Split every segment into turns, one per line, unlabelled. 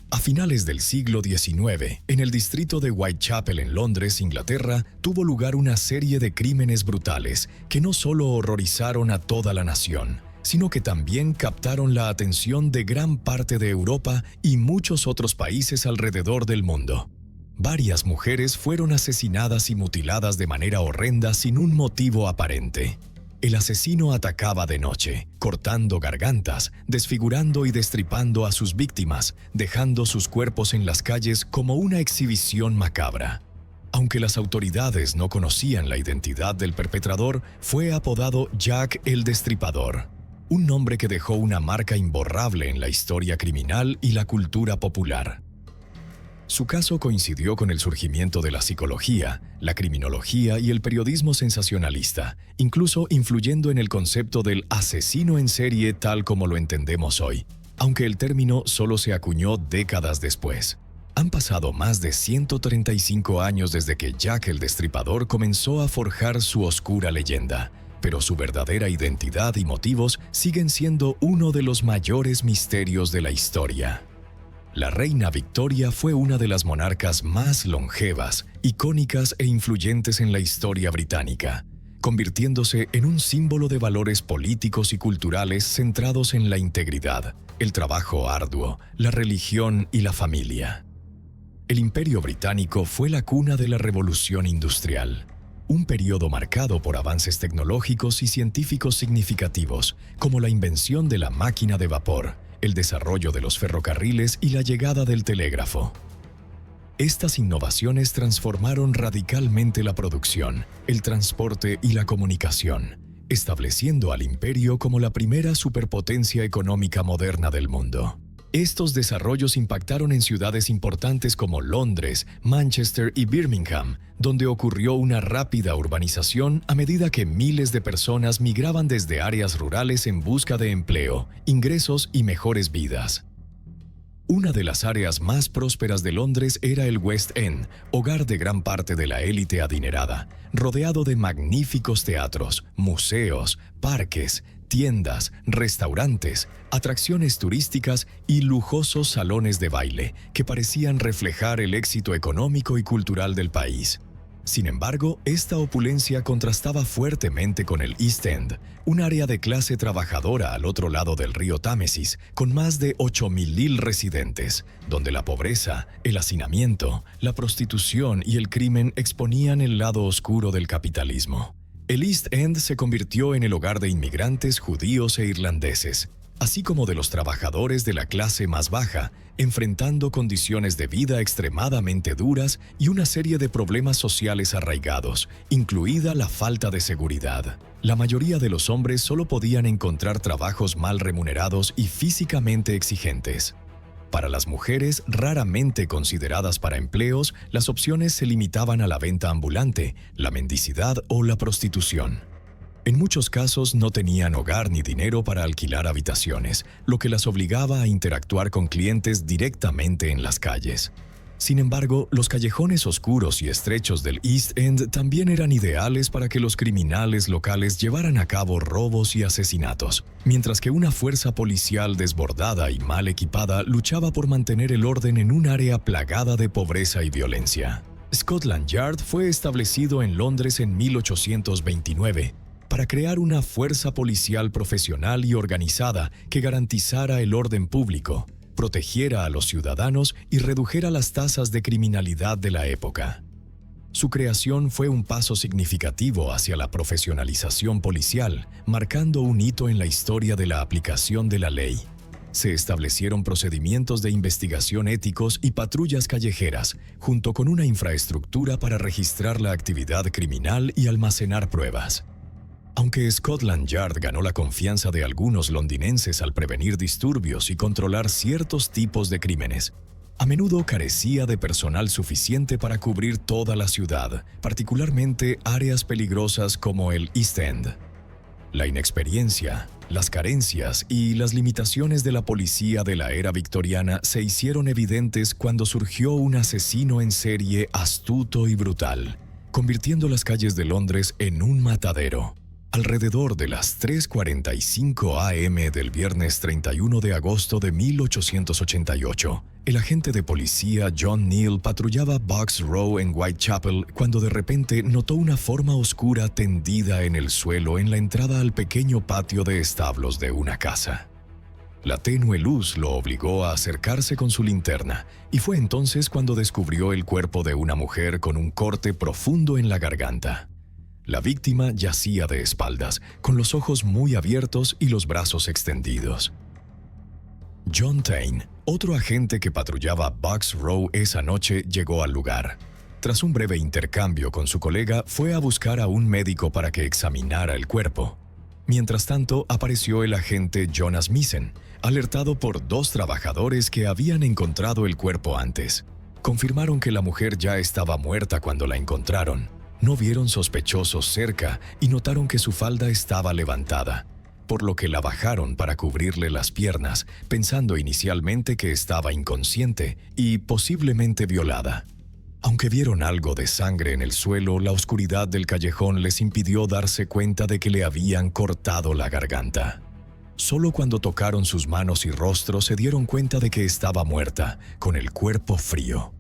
A finales del siglo XIX, en el distrito de Whitechapel en Londres, Inglaterra, tuvo lugar una serie de crímenes brutales que no solo horrorizaron a toda la nación, sino que también captaron la atención de gran parte de Europa y muchos otros países alrededor del mundo. Varias mujeres fueron asesinadas y mutiladas de manera horrenda sin un motivo aparente. El asesino atacaba de noche, cortando gargantas, desfigurando y destripando a sus víctimas, dejando sus cuerpos en las calles como una exhibición macabra. Aunque las autoridades no conocían la identidad del perpetrador, fue apodado Jack el Destripador, un nombre que dejó una marca imborrable en la historia criminal y la cultura popular. Su caso coincidió con el surgimiento de la psicología, la criminología y el periodismo sensacionalista, incluso influyendo en el concepto del asesino en serie tal como lo entendemos hoy, aunque el término solo se acuñó décadas después. Han pasado más de 135 años desde que Jack el Destripador comenzó a forjar su oscura leyenda, pero su verdadera identidad y motivos siguen siendo uno de los mayores misterios de la historia. La reina Victoria fue una de las monarcas más longevas, icónicas e influyentes en la historia británica, convirtiéndose en un símbolo de valores políticos y culturales centrados en la integridad, el trabajo arduo, la religión y la familia. El Imperio Británico fue la cuna de la Revolución Industrial, un periodo marcado por avances tecnológicos y científicos significativos, como la invención de la máquina de vapor, el desarrollo de los ferrocarriles y la llegada del telégrafo. Estas innovaciones transformaron radicalmente la producción, el transporte y la comunicación, estableciendo al imperio como la primera superpotencia económica moderna del mundo. Estos desarrollos impactaron en ciudades importantes como Londres, Manchester y Birmingham, donde ocurrió una rápida urbanización a medida que miles de personas migraban desde áreas rurales en busca de empleo, ingresos y mejores vidas. Una de las áreas más prósperas de Londres era el West End, hogar de gran parte de la élite adinerada, rodeado de magníficos teatros, museos, parques, tiendas, restaurantes, atracciones turísticas y lujosos salones de baile que parecían reflejar el éxito económico y cultural del país. Sin embargo, esta opulencia contrastaba fuertemente con el East End, un área de clase trabajadora al otro lado del río Támesis, con más de 8.000 residentes, donde la pobreza, el hacinamiento, la prostitución y el crimen exponían el lado oscuro del capitalismo. El East End se convirtió en el hogar de inmigrantes judíos e irlandeses, así como de los trabajadores de la clase más baja, enfrentando condiciones de vida extremadamente duras y una serie de problemas sociales arraigados, incluida la falta de seguridad. La mayoría de los hombres solo podían encontrar trabajos mal remunerados y físicamente exigentes. Para las mujeres, raramente consideradas para empleos, las opciones se limitaban a la venta ambulante, la mendicidad o la prostitución. En muchos casos no tenían hogar ni dinero para alquilar habitaciones, lo que las obligaba a interactuar con clientes directamente en las calles. Sin embargo, los callejones oscuros y estrechos del East End también eran ideales para que los criminales locales llevaran a cabo robos y asesinatos, mientras que una fuerza policial desbordada y mal equipada luchaba por mantener el orden en un área plagada de pobreza y violencia. Scotland Yard fue establecido en Londres en 1829 para crear una fuerza policial profesional y organizada que garantizara el orden público, protegiera a los ciudadanos y redujera las tasas de criminalidad de la época. Su creación fue un paso significativo hacia la profesionalización policial, marcando un hito en la historia de la aplicación de la ley. Se establecieron procedimientos de investigación éticos y patrullas callejeras, junto con una infraestructura para registrar la actividad criminal y almacenar pruebas. Aunque Scotland Yard ganó la confianza de algunos londinenses al prevenir disturbios y controlar ciertos tipos de crímenes, a menudo carecía de personal suficiente para cubrir toda la ciudad, particularmente áreas peligrosas como el East End. La inexperiencia, las carencias y las limitaciones de la policía de la era victoriana se hicieron evidentes cuando surgió un asesino en serie astuto y brutal, convirtiendo las calles de Londres en un matadero. Alrededor de las 3:45 a.m. del viernes 31 de agosto de 1888, el agente de policía John Neal patrullaba Box Row en Whitechapel cuando de repente notó una forma oscura tendida en el suelo en la entrada al pequeño patio de establos de una casa. La tenue luz lo obligó a acercarse con su linterna, y fue entonces cuando descubrió el cuerpo de una mujer con un corte profundo en la garganta. La víctima yacía de espaldas, con los ojos muy abiertos y los brazos extendidos. John Tain, otro agente que patrullaba Box Row esa noche, llegó al lugar. Tras un breve intercambio con su colega, fue a buscar a un médico para que examinara el cuerpo. Mientras tanto, apareció el agente Jonas Misen, alertado por dos trabajadores que habían encontrado el cuerpo antes. Confirmaron que la mujer ya estaba muerta cuando la encontraron. No vieron sospechosos cerca y notaron que su falda estaba levantada, por lo que la bajaron para cubrirle las piernas, pensando inicialmente que estaba inconsciente y posiblemente violada. Aunque vieron algo de sangre en el suelo, la oscuridad del callejón les impidió darse cuenta de que le habían cortado la garganta. Solo cuando tocaron sus manos y rostro se dieron cuenta de que estaba muerta, con el cuerpo frío.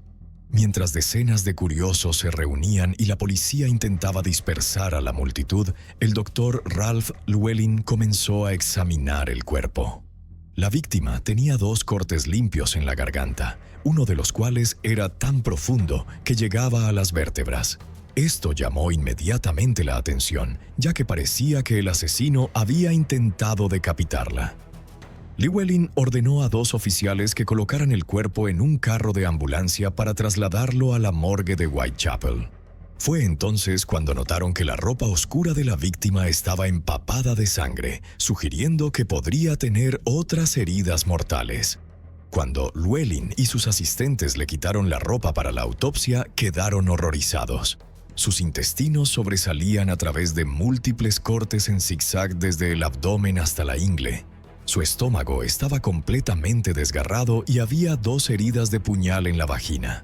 Mientras decenas de curiosos se reunían y la policía intentaba dispersar a la multitud, el doctor Ralph Llewellyn comenzó a examinar el cuerpo. La víctima tenía 2 cortes limpios en la garganta, uno de los cuales era tan profundo que llegaba a las vértebras. Esto llamó inmediatamente la atención, ya que parecía que el asesino había intentado decapitarla. Llewellyn ordenó a 2 oficiales que colocaran el cuerpo en un carro de ambulancia para trasladarlo a la morgue de Whitechapel. Fue entonces cuando notaron que la ropa oscura de la víctima estaba empapada de sangre, sugiriendo que podría tener otras heridas mortales. Cuando Llewellyn y sus asistentes le quitaron la ropa para la autopsia, quedaron horrorizados. Sus intestinos sobresalían a través de múltiples cortes en zigzag desde el abdomen hasta la ingle. Su estómago estaba completamente desgarrado y había 2 heridas de puñal en la vagina.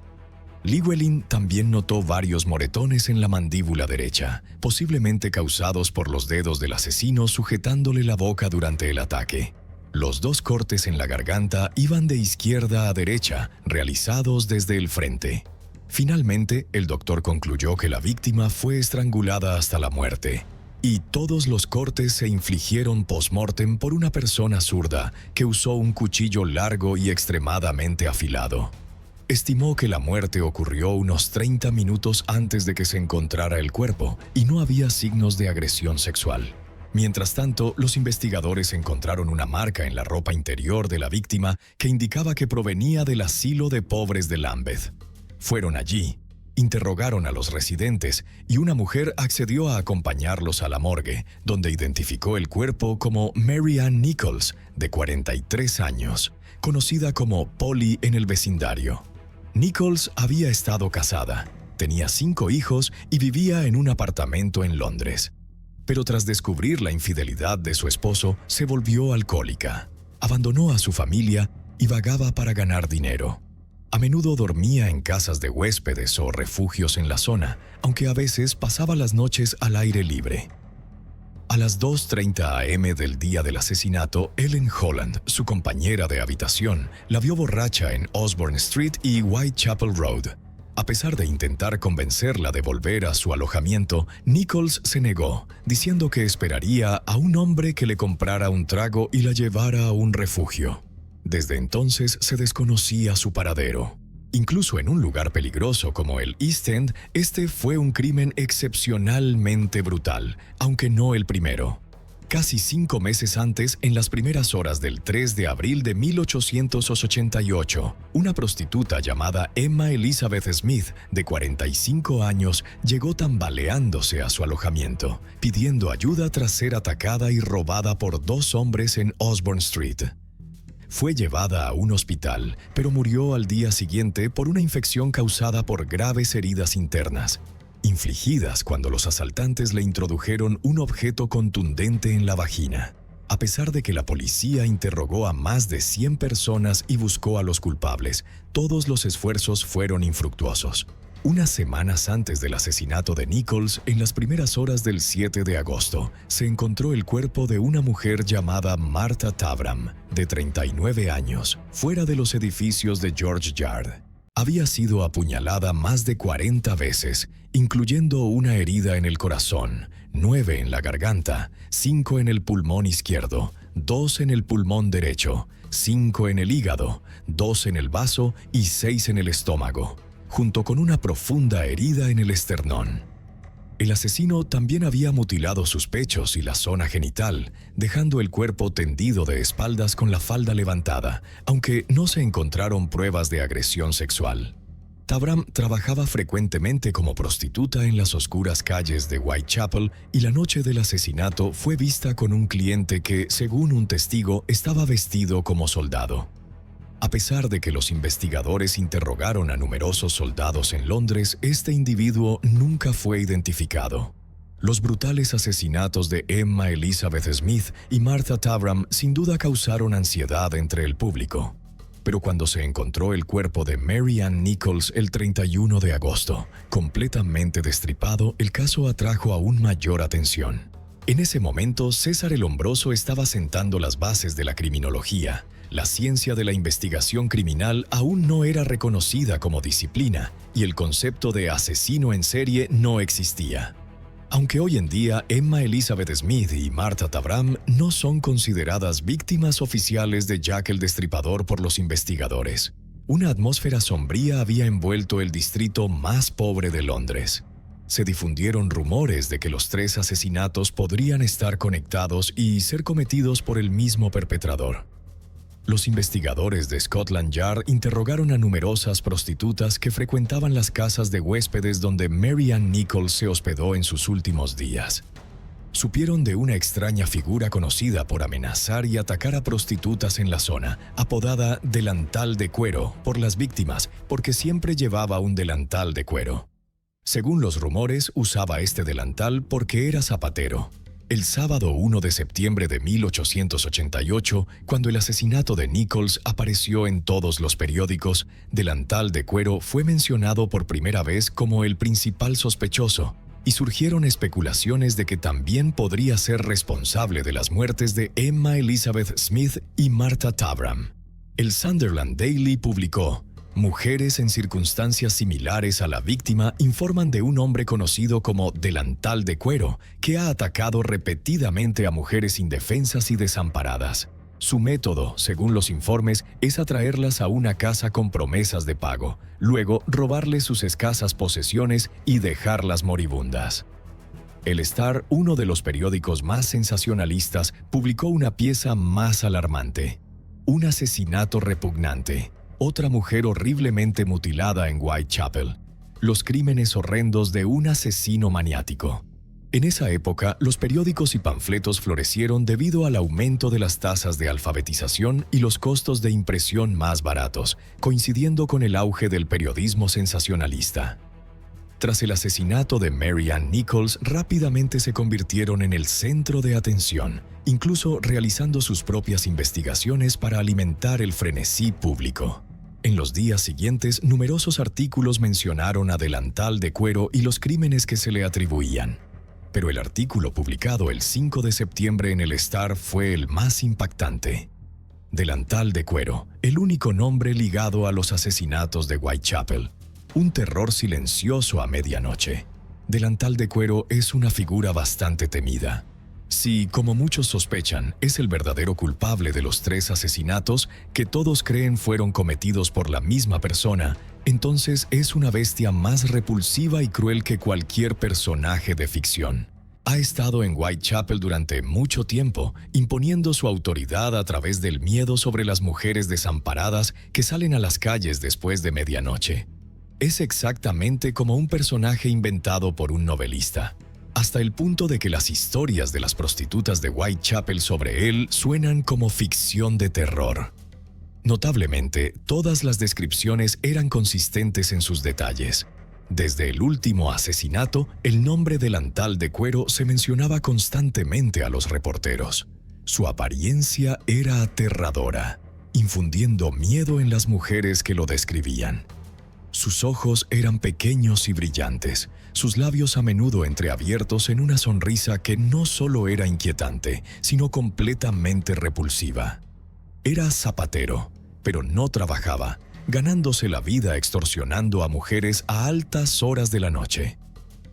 Llewellyn también notó varios moretones en la mandíbula derecha, posiblemente causados por los dedos del asesino sujetándole la boca durante el ataque. Los 2 cortes en la garganta iban de izquierda a derecha, realizados desde el frente. Finalmente, el doctor concluyó que la víctima fue estrangulada hasta la muerte. Y todos los cortes se infligieron post-mortem por una persona zurda que usó un cuchillo largo y extremadamente afilado. Estimó que la muerte ocurrió unos 30 minutos antes de que se encontrara el cuerpo y no había signos de agresión sexual. Mientras tanto, los investigadores encontraron una marca en la ropa interior de la víctima que indicaba que provenía del asilo de pobres de Lambeth. Fueron allí. Interrogaron a los residentes y una mujer accedió a acompañarlos a la morgue, donde identificó el cuerpo como Mary Ann Nichols, de 43 años, conocida como Polly en el vecindario. Nichols había estado casada, tenía 5 hijos y vivía en un apartamento en Londres. Pero tras descubrir la infidelidad de su esposo, se volvió alcohólica, abandonó a su familia y vagaba para ganar dinero. A menudo dormía en casas de huéspedes o refugios en la zona, aunque a veces pasaba las noches al aire libre. A las 2:30 a.m. del día del asesinato, Ellen Holland, su compañera de habitación, la vio borracha en Osborne Street y Whitechapel Road. A pesar de intentar convencerla de volver a su alojamiento, Nichols se negó, diciendo que esperaría a un hombre que le comprara un trago y la llevara a un refugio. Desde entonces se desconocía su paradero. Incluso en un lugar peligroso como el East End, este fue un crimen excepcionalmente brutal, aunque no el primero. Casi 5 meses antes, en las primeras horas del 3 de abril de 1888, una prostituta llamada Emma Elizabeth Smith, de 45 años, llegó tambaleándose a su alojamiento, pidiendo ayuda tras ser atacada y robada por 2 hombres en Osborne Street. Fue llevada a un hospital, pero murió al día siguiente por una infección causada por graves heridas internas, infligidas cuando los asaltantes le introdujeron un objeto contundente en la vagina. A pesar de que la policía interrogó a más de 100 personas y buscó a los culpables, todos los esfuerzos fueron infructuosos. Unas semanas antes del asesinato de Nichols, en las primeras horas del 7 de agosto, se encontró el cuerpo de una mujer llamada Martha Tabram, de 39 años, fuera de los edificios de George Yard. Había sido apuñalada más de 40 veces, incluyendo una herida en el corazón, 9 en la garganta, 5 en el pulmón izquierdo, 2 en el pulmón derecho, 5 en el hígado, 2 en el vaso y 6 en el estómago, junto con una profunda herida en el esternón. El asesino también había mutilado sus pechos y la zona genital, dejando el cuerpo tendido de espaldas con la falda levantada, aunque no se encontraron pruebas de agresión sexual. Tabram trabajaba frecuentemente como prostituta en las oscuras calles de Whitechapel y la noche del asesinato fue vista con un cliente que, según un testigo, estaba vestido como soldado. A pesar de que los investigadores interrogaron a numerosos soldados en Londres, este individuo nunca fue identificado. Los brutales asesinatos de Emma Elizabeth Smith y Martha Tabram sin duda causaron ansiedad entre el público. Pero cuando se encontró el cuerpo de Mary Ann Nichols el 31 de agosto, completamente destripado, el caso atrajo aún mayor atención. En ese momento, César el Hombroso estaba sentando las bases de la criminología. La ciencia de la investigación criminal aún no era reconocida como disciplina y el concepto de asesino en serie no existía. Aunque hoy en día Emma Elizabeth Smith y Martha Tabram no son consideradas víctimas oficiales de Jack el Destripador por los investigadores, una atmósfera sombría había envuelto el distrito más pobre de Londres. Se difundieron rumores de que los 3 asesinatos podrían estar conectados y ser cometidos por el mismo perpetrador. Los investigadores de Scotland Yard interrogaron a numerosas prostitutas que frecuentaban las casas de huéspedes donde Mary Ann Nichols se hospedó en sus últimos días. Supieron de una extraña figura conocida por amenazar y atacar a prostitutas en la zona, apodada delantal de cuero por las víctimas, porque siempre llevaba un delantal de cuero. Según los rumores, usaba este delantal porque era zapatero. El sábado 1 de septiembre de 1888, cuando el asesinato de Nichols apareció en todos los periódicos, delantal de cuero fue mencionado por primera vez como el principal sospechoso, y surgieron especulaciones de que también podría ser responsable de las muertes de Emma Elizabeth Smith y Martha Tabram. El Sunderland Daily publicó: mujeres en circunstancias similares a la víctima informan de un hombre conocido como delantal de cuero que ha atacado repetidamente a mujeres indefensas y desamparadas. Su método, según los informes, es atraerlas a una casa con promesas de pago, luego robarles sus escasas posesiones y dejarlas moribundas. El Star, uno de los periódicos más sensacionalistas, publicó una pieza más alarmante: un asesinato repugnante. Otra mujer horriblemente mutilada en Whitechapel. Los crímenes horrendos de un asesino maniático. En esa época, los periódicos y panfletos florecieron debido al aumento de las tasas de alfabetización y los costos de impresión más baratos, coincidiendo con el auge del periodismo sensacionalista. Tras el asesinato de Mary Ann Nichols, rápidamente se convirtieron en el centro de atención, incluso realizando sus propias investigaciones para alimentar el frenesí público. En los días siguientes, numerosos artículos mencionaron a delantal de cuero y los crímenes que se le atribuían. Pero el artículo publicado el 5 de septiembre en el Star fue el más impactante. Delantal de cuero, el único nombre ligado a los asesinatos de Whitechapel. Un terror silencioso a medianoche. Delantal de cuero es una figura bastante temida. Si, como muchos sospechan, es el verdadero culpable de los 3 asesinatos que todos creen fueron cometidos por la misma persona, entonces es una bestia más repulsiva y cruel que cualquier personaje de ficción. Ha estado en Whitechapel durante mucho tiempo, imponiendo su autoridad a través del miedo sobre las mujeres desamparadas que salen a las calles después de medianoche. Es exactamente como un personaje inventado por un novelista, hasta el punto de que las historias de las prostitutas de Whitechapel sobre él suenan como ficción de terror. Notablemente, todas las descripciones eran consistentes en sus detalles. Desde el último asesinato, el nombre delantal de cuero se mencionaba constantemente a los reporteros. Su apariencia era aterradora, infundiendo miedo en las mujeres que lo describían. Sus ojos eran pequeños y brillantes, sus labios a menudo entreabiertos en una sonrisa que no solo era inquietante, sino completamente repulsiva. Era zapatero, pero no trabajaba, ganándose la vida extorsionando a mujeres a altas horas de la noche.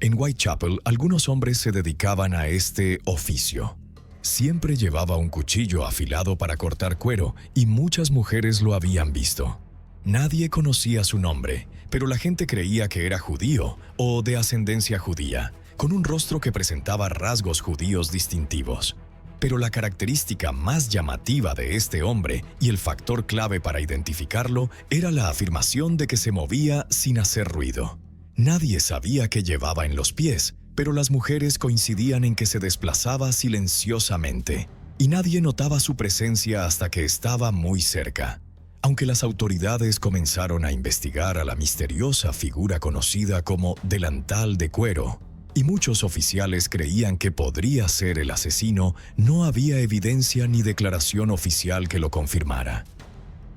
En Whitechapel, algunos hombres se dedicaban a este oficio. Siempre llevaba un cuchillo afilado para cortar cuero y muchas mujeres lo habían visto. Nadie conocía su nombre, pero la gente creía que era judío o de ascendencia judía, con un rostro que presentaba rasgos judíos distintivos. Pero la característica más llamativa de este hombre y el factor clave para identificarlo era la afirmación de que se movía sin hacer ruido. Nadie sabía qué llevaba en los pies, pero las mujeres coincidían en que se desplazaba silenciosamente, y nadie notaba su presencia hasta que estaba muy cerca. Aunque las autoridades comenzaron a investigar a la misteriosa figura conocida como delantal de cuero, y muchos oficiales creían que podría ser el asesino, no había evidencia ni declaración oficial que lo confirmara.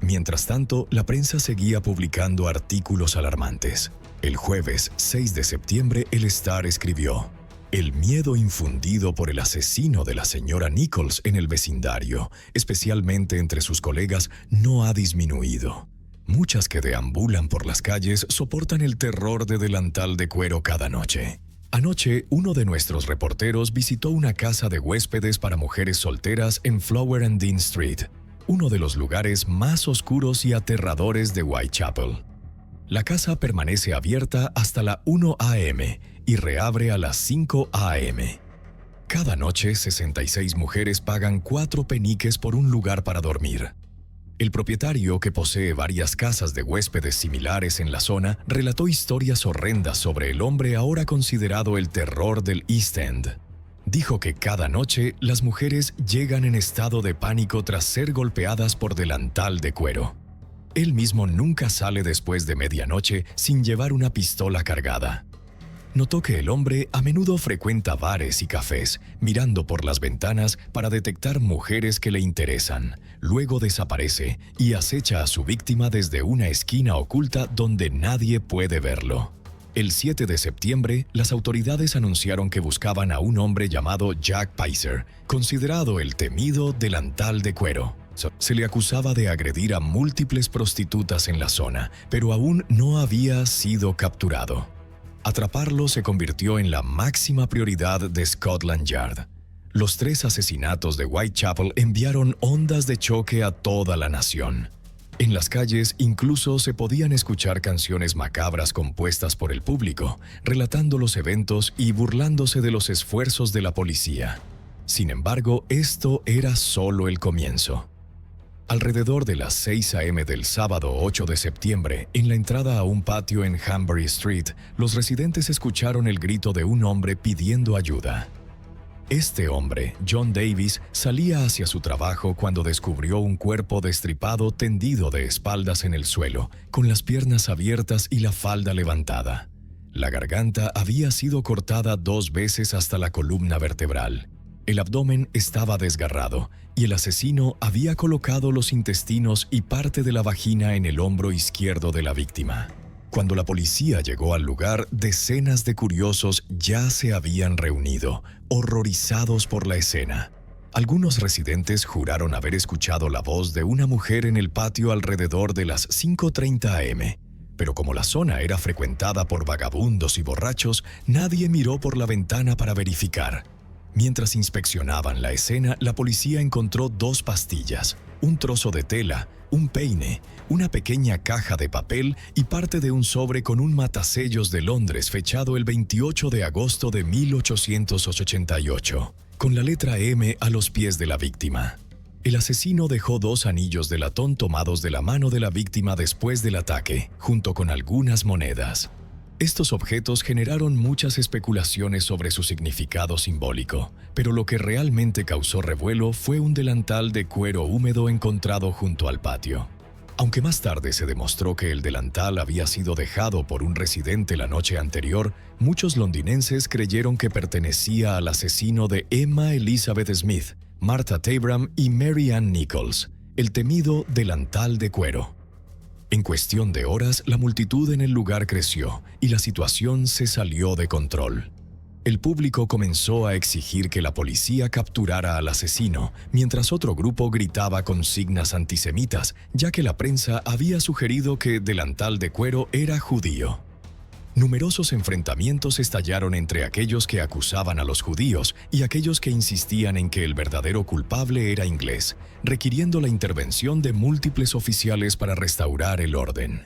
Mientras tanto, la prensa seguía publicando artículos alarmantes. El jueves 6 de septiembre, el Star escribió: "El miedo infundido por el asesino de la señora Nichols en el vecindario, especialmente entre sus colegas, no ha disminuido. Muchas que deambulan por las calles soportan el terror de delantal de cuero cada noche". Anoche, uno de nuestros reporteros visitó una casa de huéspedes para mujeres solteras en Flower and Dean Street, uno de los lugares más oscuros y aterradores de Whitechapel. La casa permanece abierta hasta la 1 a.m. y reabre a las 5 a.m. Cada noche, 66 mujeres pagan 4 peniques por un lugar para dormir. El propietario, que posee varias casas de huéspedes similares en la zona, relató historias horrendas sobre el hombre ahora considerado el terror del East End. Dijo que cada noche las mujeres llegan en estado de pánico tras ser golpeadas por delantal de cuero. Él mismo nunca sale después de medianoche sin llevar una pistola cargada. Notó que el hombre a menudo frecuenta bares y cafés, mirando por las ventanas para detectar mujeres que le interesan. Luego desaparece y acecha a su víctima desde una esquina oculta donde nadie puede verlo. El 7 de septiembre, las autoridades anunciaron que buscaban a un hombre llamado Jack Pizer, considerado el temido delantal de cuero. Se le acusaba de agredir a múltiples prostitutas en la zona, pero aún no había sido capturado. Atraparlo se convirtió en la máxima prioridad de Scotland Yard. Los 3 asesinatos de Whitechapel enviaron ondas de choque a toda la nación. En las calles incluso se podían escuchar canciones macabras compuestas por el público, relatando los eventos y burlándose de los esfuerzos de la policía. Sin embargo, esto era solo el comienzo. Alrededor de las 6 a.m. del sábado 8 de septiembre, en la entrada a un patio en Hanbury Street, los residentes escucharon el grito de un hombre pidiendo ayuda. Este hombre, John Davis, salía hacia su trabajo cuando descubrió un cuerpo destripado tendido de espaldas en el suelo, con las piernas abiertas y la falda levantada. La garganta había sido cortada 2 veces hasta la columna vertebral. El abdomen estaba desgarrado y el asesino había colocado los intestinos y parte de la vagina en el hombro izquierdo de la víctima. Cuando la policía llegó al lugar, decenas de curiosos ya se habían reunido, horrorizados por la escena. Algunos residentes juraron haber escuchado la voz de una mujer en el patio alrededor de las 5:30 a.m., pero como la zona era frecuentada por vagabundos y borrachos, nadie miró por la ventana para verificar. Mientras inspeccionaban la escena, la policía encontró 2 pastillas, un trozo de tela, un peine, una pequeña caja de papel y parte de un sobre con un matasellos de Londres fechado el 28 de agosto de 1888, con la letra M a los pies de la víctima. El asesino dejó 2 anillos de latón tomados de la mano de la víctima después del ataque, junto con algunas monedas. Estos objetos generaron muchas especulaciones sobre su significado simbólico, pero lo que realmente causó revuelo fue un delantal de cuero húmedo encontrado junto al patio. Aunque más tarde se demostró que el delantal había sido dejado por un residente la noche anterior, muchos londinenses creyeron que pertenecía al asesino de Emma Elizabeth Smith, Martha Tabram y Mary Ann Nichols, el temido delantal de cuero. En cuestión de horas, la multitud en el lugar creció y la situación se salió de control. El público comenzó a exigir que la policía capturara al asesino, mientras otro grupo gritaba consignas antisemitas, ya que la prensa había sugerido que Delantal de Cuero era judío. Numerosos enfrentamientos estallaron entre aquellos que acusaban a los judíos y aquellos que insistían en que el verdadero culpable era inglés, requiriendo la intervención de múltiples oficiales para restaurar el orden.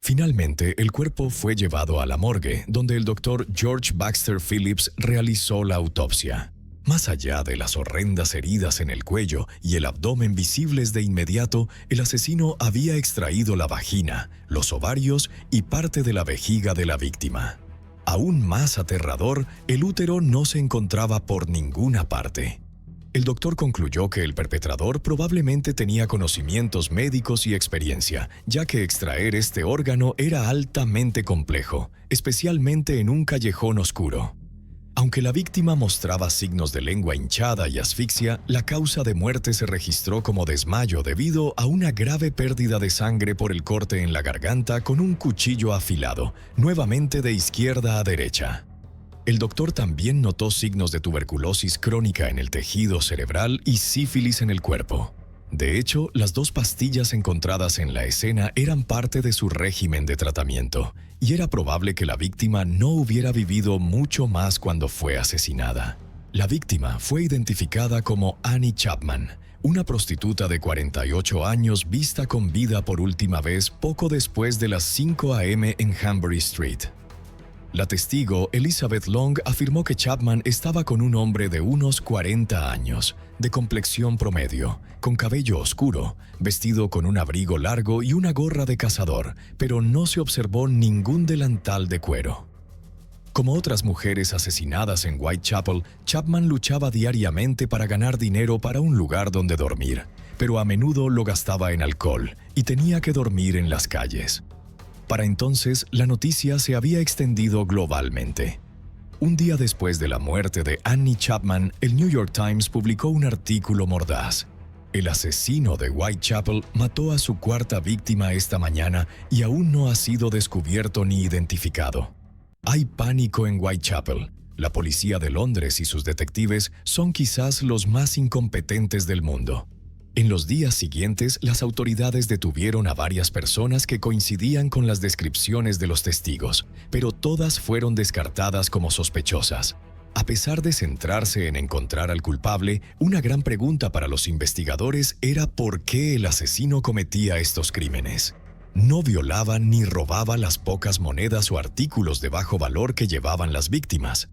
Finalmente, el cuerpo fue llevado a la morgue, donde el doctor George Baxter Phillips realizó la autopsia. Más allá de las horrendas heridas en el cuello y el abdomen visibles de inmediato, el asesino había extraído la vagina, los ovarios y parte de la vejiga de la víctima. Aún más aterrador, el útero no se encontraba por ninguna parte. El doctor concluyó que el perpetrador probablemente tenía conocimientos médicos y experiencia, ya que extraer este órgano era altamente complejo, especialmente en un callejón oscuro. Aunque la víctima mostraba signos de lengua hinchada y asfixia, la causa de muerte se registró como desmayo debido a una grave pérdida de sangre por el corte en la garganta con un cuchillo afilado, nuevamente de izquierda a derecha. El doctor también notó signos de tuberculosis crónica en el tejido cerebral y sífilis en el cuerpo. De hecho, las 2 pastillas encontradas en la escena eran parte de su régimen de tratamiento, y era probable que la víctima no hubiera vivido mucho más cuando fue asesinada. La víctima fue identificada como Annie Chapman, una prostituta de 48 años vista con vida por última vez poco después de las 5 a.m. en Hanbury Street. La testigo Elizabeth Long afirmó que Chapman estaba con un hombre de unos 40 años, de complexión promedio, con cabello oscuro, vestido con un abrigo largo y una gorra de cazador, pero no se observó ningún delantal de cuero. Como otras mujeres asesinadas en Whitechapel, Chapman luchaba diariamente para ganar dinero para un lugar donde dormir, pero a menudo lo gastaba en alcohol y tenía que dormir en las calles. Para entonces, la noticia se había extendido globalmente. Un día después de la muerte de Annie Chapman, el New York Times publicó un artículo mordaz. El asesino de Whitechapel mató a su 4ª víctima esta mañana y aún no ha sido descubierto ni identificado. Hay pánico en Whitechapel. La policía de Londres y sus detectives son quizás los más incompetentes del mundo. En los días siguientes, las autoridades detuvieron a varias personas que coincidían con las descripciones de los testigos, pero todas fueron descartadas como sospechosas. A pesar de centrarse en encontrar al culpable, una gran pregunta para los investigadores era por qué el asesino cometía estos crímenes. No violaba ni robaba las pocas monedas o artículos de bajo valor que llevaban las víctimas.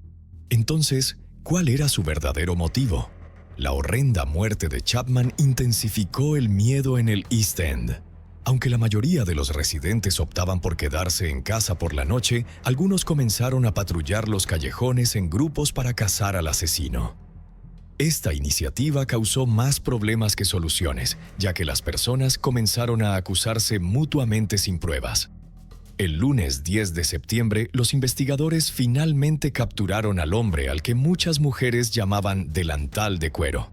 Entonces, ¿cuál era su verdadero motivo? La horrenda muerte de Chapman intensificó el miedo en el East End. Aunque la mayoría de los residentes optaban por quedarse en casa por la noche, algunos comenzaron a patrullar los callejones en grupos para cazar al asesino. Esta iniciativa causó más problemas que soluciones, ya que las personas comenzaron a acusarse mutuamente sin pruebas. El lunes 10 de septiembre, los investigadores finalmente capturaron al hombre al que muchas mujeres llamaban delantal de cuero.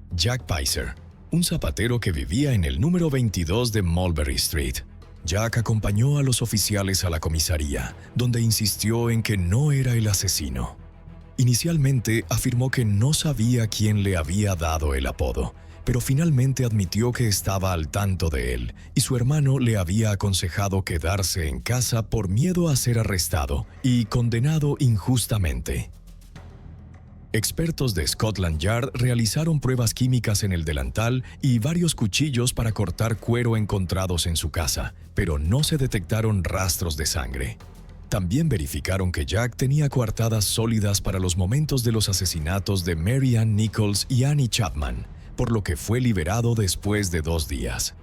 Jack Pizer, un zapatero que vivía en el número 22 de Mulberry Street. Jack acompañó a los oficiales a la comisaría, donde insistió en que no era el asesino. Inicialmente afirmó que no sabía quién le había dado el apodo, pero finalmente admitió que estaba al tanto de él y su hermano le había aconsejado quedarse en casa por miedo a ser arrestado y condenado injustamente. Expertos de Scotland Yard realizaron pruebas químicas en el delantal y varios cuchillos para cortar cuero encontrados en su casa, pero no se detectaron rastros de sangre. También verificaron que Jack tenía coartadas sólidas para los momentos de los asesinatos de Mary Ann Nichols y Annie Chapman, por lo que fue liberado después de 2 días.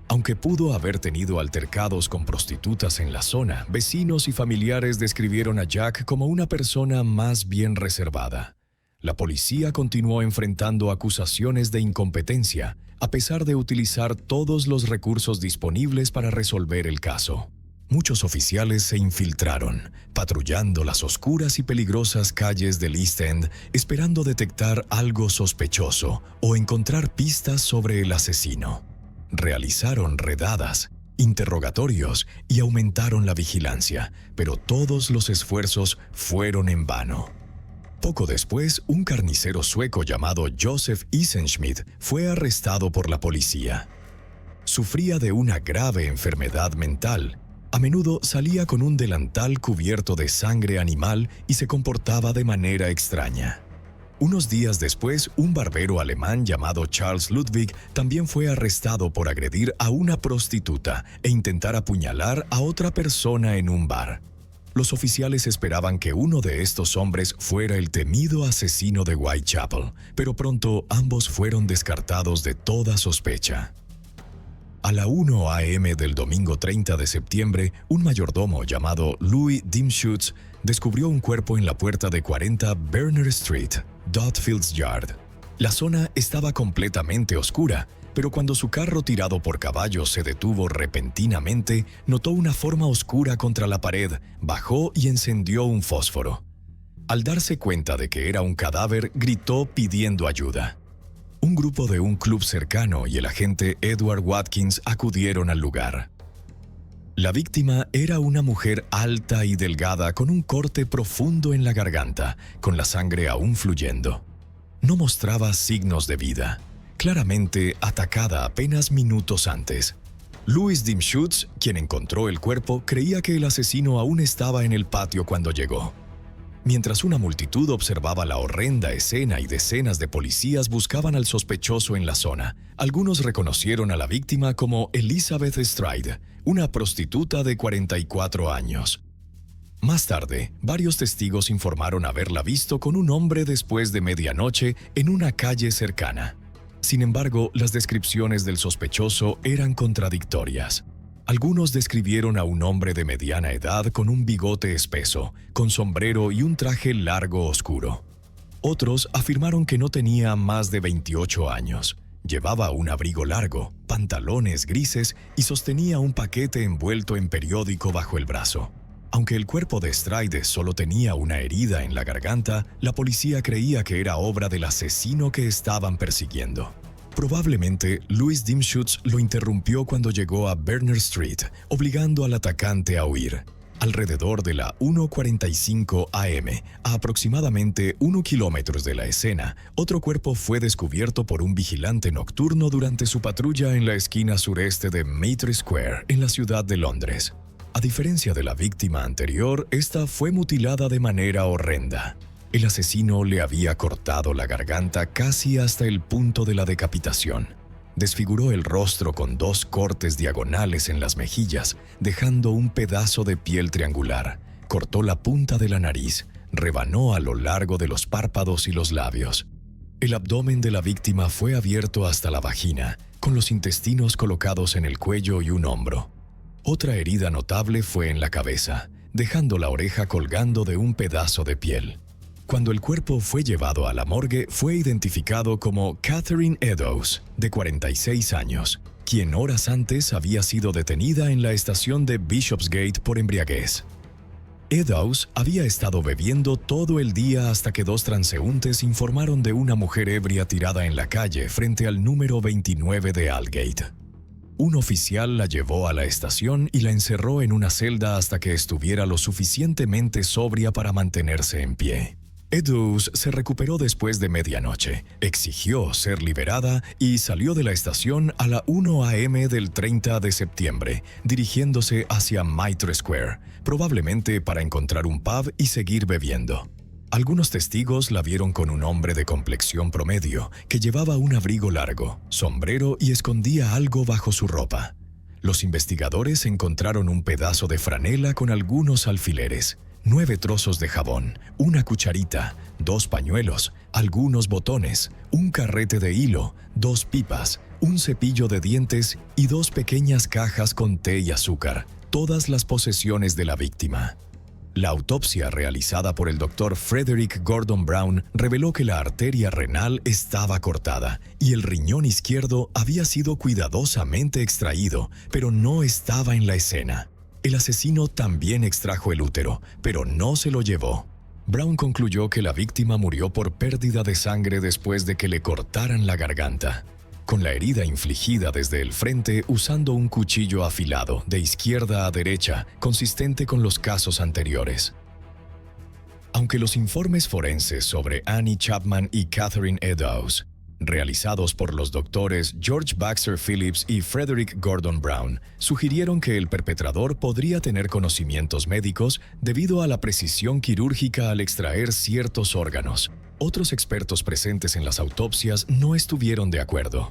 Aunque pudo haber tenido altercados con prostitutas en la zona, vecinos y familiares describieron a Jack como una persona más bien reservada. La policía continuó enfrentando acusaciones de incompetencia, a pesar de utilizar todos los recursos disponibles para resolver el caso. Muchos oficiales se infiltraron, patrullando las oscuras y peligrosas calles del East End, esperando detectar algo sospechoso o encontrar pistas sobre el asesino. Realizaron redadas, interrogatorios y aumentaron la vigilancia, pero todos los esfuerzos fueron en vano. Poco después, un carnicero sueco llamado Josef Isenschmidt fue arrestado por la policía. Sufría de una grave enfermedad mental. A menudo salía con un delantal cubierto de sangre animal y se comportaba de manera extraña. Unos días después, un barbero alemán llamado Charles Ludwig también fue arrestado por agredir a una prostituta e intentar apuñalar a otra persona en un bar. Los oficiales esperaban que uno de estos hombres fuera el temido asesino de Whitechapel, pero pronto ambos fueron descartados de toda sospecha. A la 1 a.m. del domingo 30 de septiembre, un mayordomo llamado Louis Dimschutz descubrió un cuerpo en la puerta de 40 Berner Street, Dotfields Yard. La zona estaba completamente oscura, pero cuando su carro tirado por caballos se detuvo repentinamente, notó una forma oscura contra la pared, bajó y encendió un fósforo. Al darse cuenta de que era un cadáver, gritó pidiendo ayuda. Un grupo de un club cercano y el agente Edward Watkins acudieron al lugar. La víctima era una mujer alta y delgada con un corte profundo en la garganta, con la sangre aún fluyendo. No mostraba signos de vida, claramente atacada apenas minutos antes. Louis Dimschutz, quien encontró el cuerpo, creía que el asesino aún estaba en el patio cuando llegó. Mientras una multitud observaba la horrenda escena y decenas de policías buscaban al sospechoso en la zona, algunos reconocieron a la víctima como Elizabeth Stride, una prostituta de 44 años. Más tarde, varios testigos informaron haberla visto con un hombre después de medianoche en una calle cercana. Sin embargo, las descripciones del sospechoso eran contradictorias. Algunos describieron a un hombre de mediana edad con un bigote espeso, con sombrero y un traje largo oscuro. Otros afirmaron que no tenía más de 28 años. Llevaba un abrigo largo, pantalones grises y sostenía un paquete envuelto en periódico bajo el brazo. Aunque el cuerpo de Stride solo tenía una herida en la garganta, la policía creía que era obra del asesino que estaban persiguiendo. Probablemente, Louis Dimschutz lo interrumpió cuando llegó a Berner Street, obligando al atacante a huir. Alrededor de la 1:45 a.m., a aproximadamente 1 kilómetros de la escena, otro cuerpo fue descubierto por un vigilante nocturno durante su patrulla en la esquina sureste de Mitre Square, en la ciudad de Londres. A diferencia de la víctima anterior, esta fue mutilada de manera horrenda. El asesino le había cortado la garganta casi hasta el punto de la decapitación. Desfiguró el rostro con 2 cortes diagonales en las mejillas, dejando un pedazo de piel triangular. Cortó la punta de la nariz, rebanó a lo largo de los párpados y los labios. El abdomen de la víctima fue abierto hasta la vagina, con los intestinos colocados en el cuello y un hombro. Otra herida notable fue en la cabeza, dejando la oreja colgando de un pedazo de piel. Cuando el cuerpo fue llevado a la morgue, fue identificado como Catherine Eddowes, de 46 años, quien horas antes había sido detenida en la estación de Bishopsgate por embriaguez. Eddowes había estado bebiendo todo el día hasta que 2 transeúntes informaron de una mujer ebria tirada en la calle frente al número 29 de Aldgate. Un oficial la llevó a la estación y la encerró en una celda hasta que estuviera lo suficientemente sobria para mantenerse en pie. Eddowes se recuperó después de medianoche, exigió ser liberada y salió de la estación a la 1 a.m. del 30 de septiembre, dirigiéndose hacia Mitre Square, probablemente para encontrar un pub y seguir bebiendo. Algunos testigos la vieron con un hombre de complexión promedio, que llevaba un abrigo largo, sombrero y escondía algo bajo su ropa. Los investigadores encontraron un pedazo de franela con algunos alfileres, 9 trozos de jabón, una cucharita, 2 pañuelos, algunos botones, un carrete de hilo, 2 pipas, un cepillo de dientes y 2 pequeñas cajas con té y azúcar, todas las posesiones de la víctima. La autopsia realizada por el Dr. Frederick Gordon Brown reveló que la arteria renal estaba cortada y el riñón izquierdo había sido cuidadosamente extraído, pero no estaba en la escena. El asesino también extrajo el útero, pero no se lo llevó. Brown concluyó que la víctima murió por pérdida de sangre después de que le cortaran la garganta. con la herida infligida desde el frente usando un cuchillo afilado de izquierda a derecha, consistente con los casos anteriores. Aunque los informes forenses sobre Annie Chapman y Catherine Eddowes, realizados por los doctores George Baxter Phillips y Frederick Gordon Brown, sugirieron que el perpetrador podría tener conocimientos médicos debido a la precisión quirúrgica al extraer ciertos órganos, otros expertos presentes en las autopsias no estuvieron de acuerdo.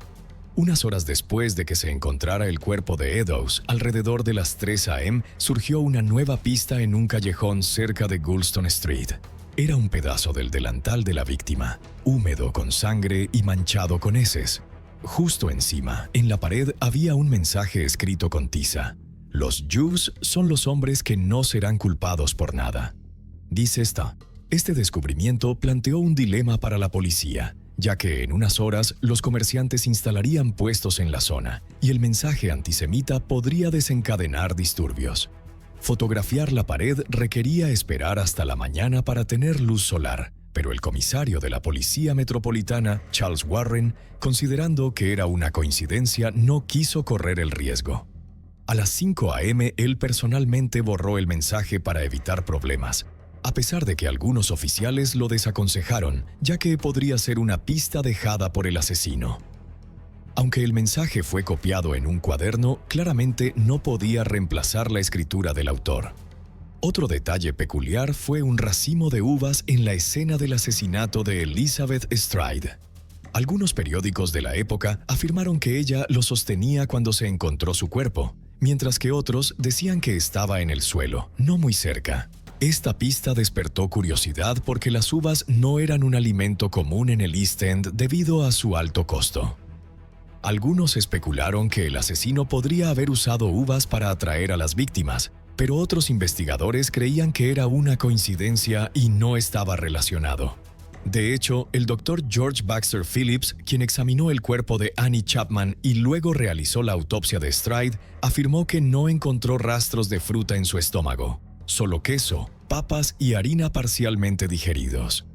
Unas horas después de que se encontrara el cuerpo de Eddowes, alrededor de las 3 a.m., surgió una nueva pista en un callejón cerca de Goulston Street. Era un pedazo del delantal de la víctima, húmedo con sangre y manchado con heces. Justo encima, en la pared, había un mensaje escrito con tiza. Los Jews son los hombres que no serán culpados por nada. Dice esta. Este descubrimiento planteó un dilema para la policía, ya que en unas horas los comerciantes instalarían puestos en la zona y el mensaje antisemita podría desencadenar disturbios. Fotografiar la pared requería esperar hasta la mañana para tener luz solar, pero el comisario de la Policía Metropolitana, Charles Warren, considerando que era una coincidencia, no quiso correr el riesgo. A las 5 a.m., él personalmente borró el mensaje para evitar problemas, a pesar de que algunos oficiales lo desaconsejaron, ya que podría ser una pista dejada por el asesino. Aunque el mensaje fue copiado en un cuaderno, claramente no podía reemplazar la escritura del autor. Otro detalle peculiar fue un racimo de uvas en la escena del asesinato de Elizabeth Stride. Algunos periódicos de la época afirmaron que ella lo sostenía cuando se encontró su cuerpo, mientras que otros decían que estaba en el suelo, no muy cerca. Esta pista despertó curiosidad porque las uvas no eran un alimento común en el East End debido a su alto costo. Algunos especularon que el asesino podría haber usado uvas para atraer a las víctimas, pero otros investigadores creían que era una coincidencia y no estaba relacionado. De hecho, el doctor George Baxter Phillips, quien examinó el cuerpo de Annie Chapman y luego realizó la autopsia de Stride, afirmó que no encontró rastros de fruta en su estómago, solo queso, papas y harina parcialmente digeridos.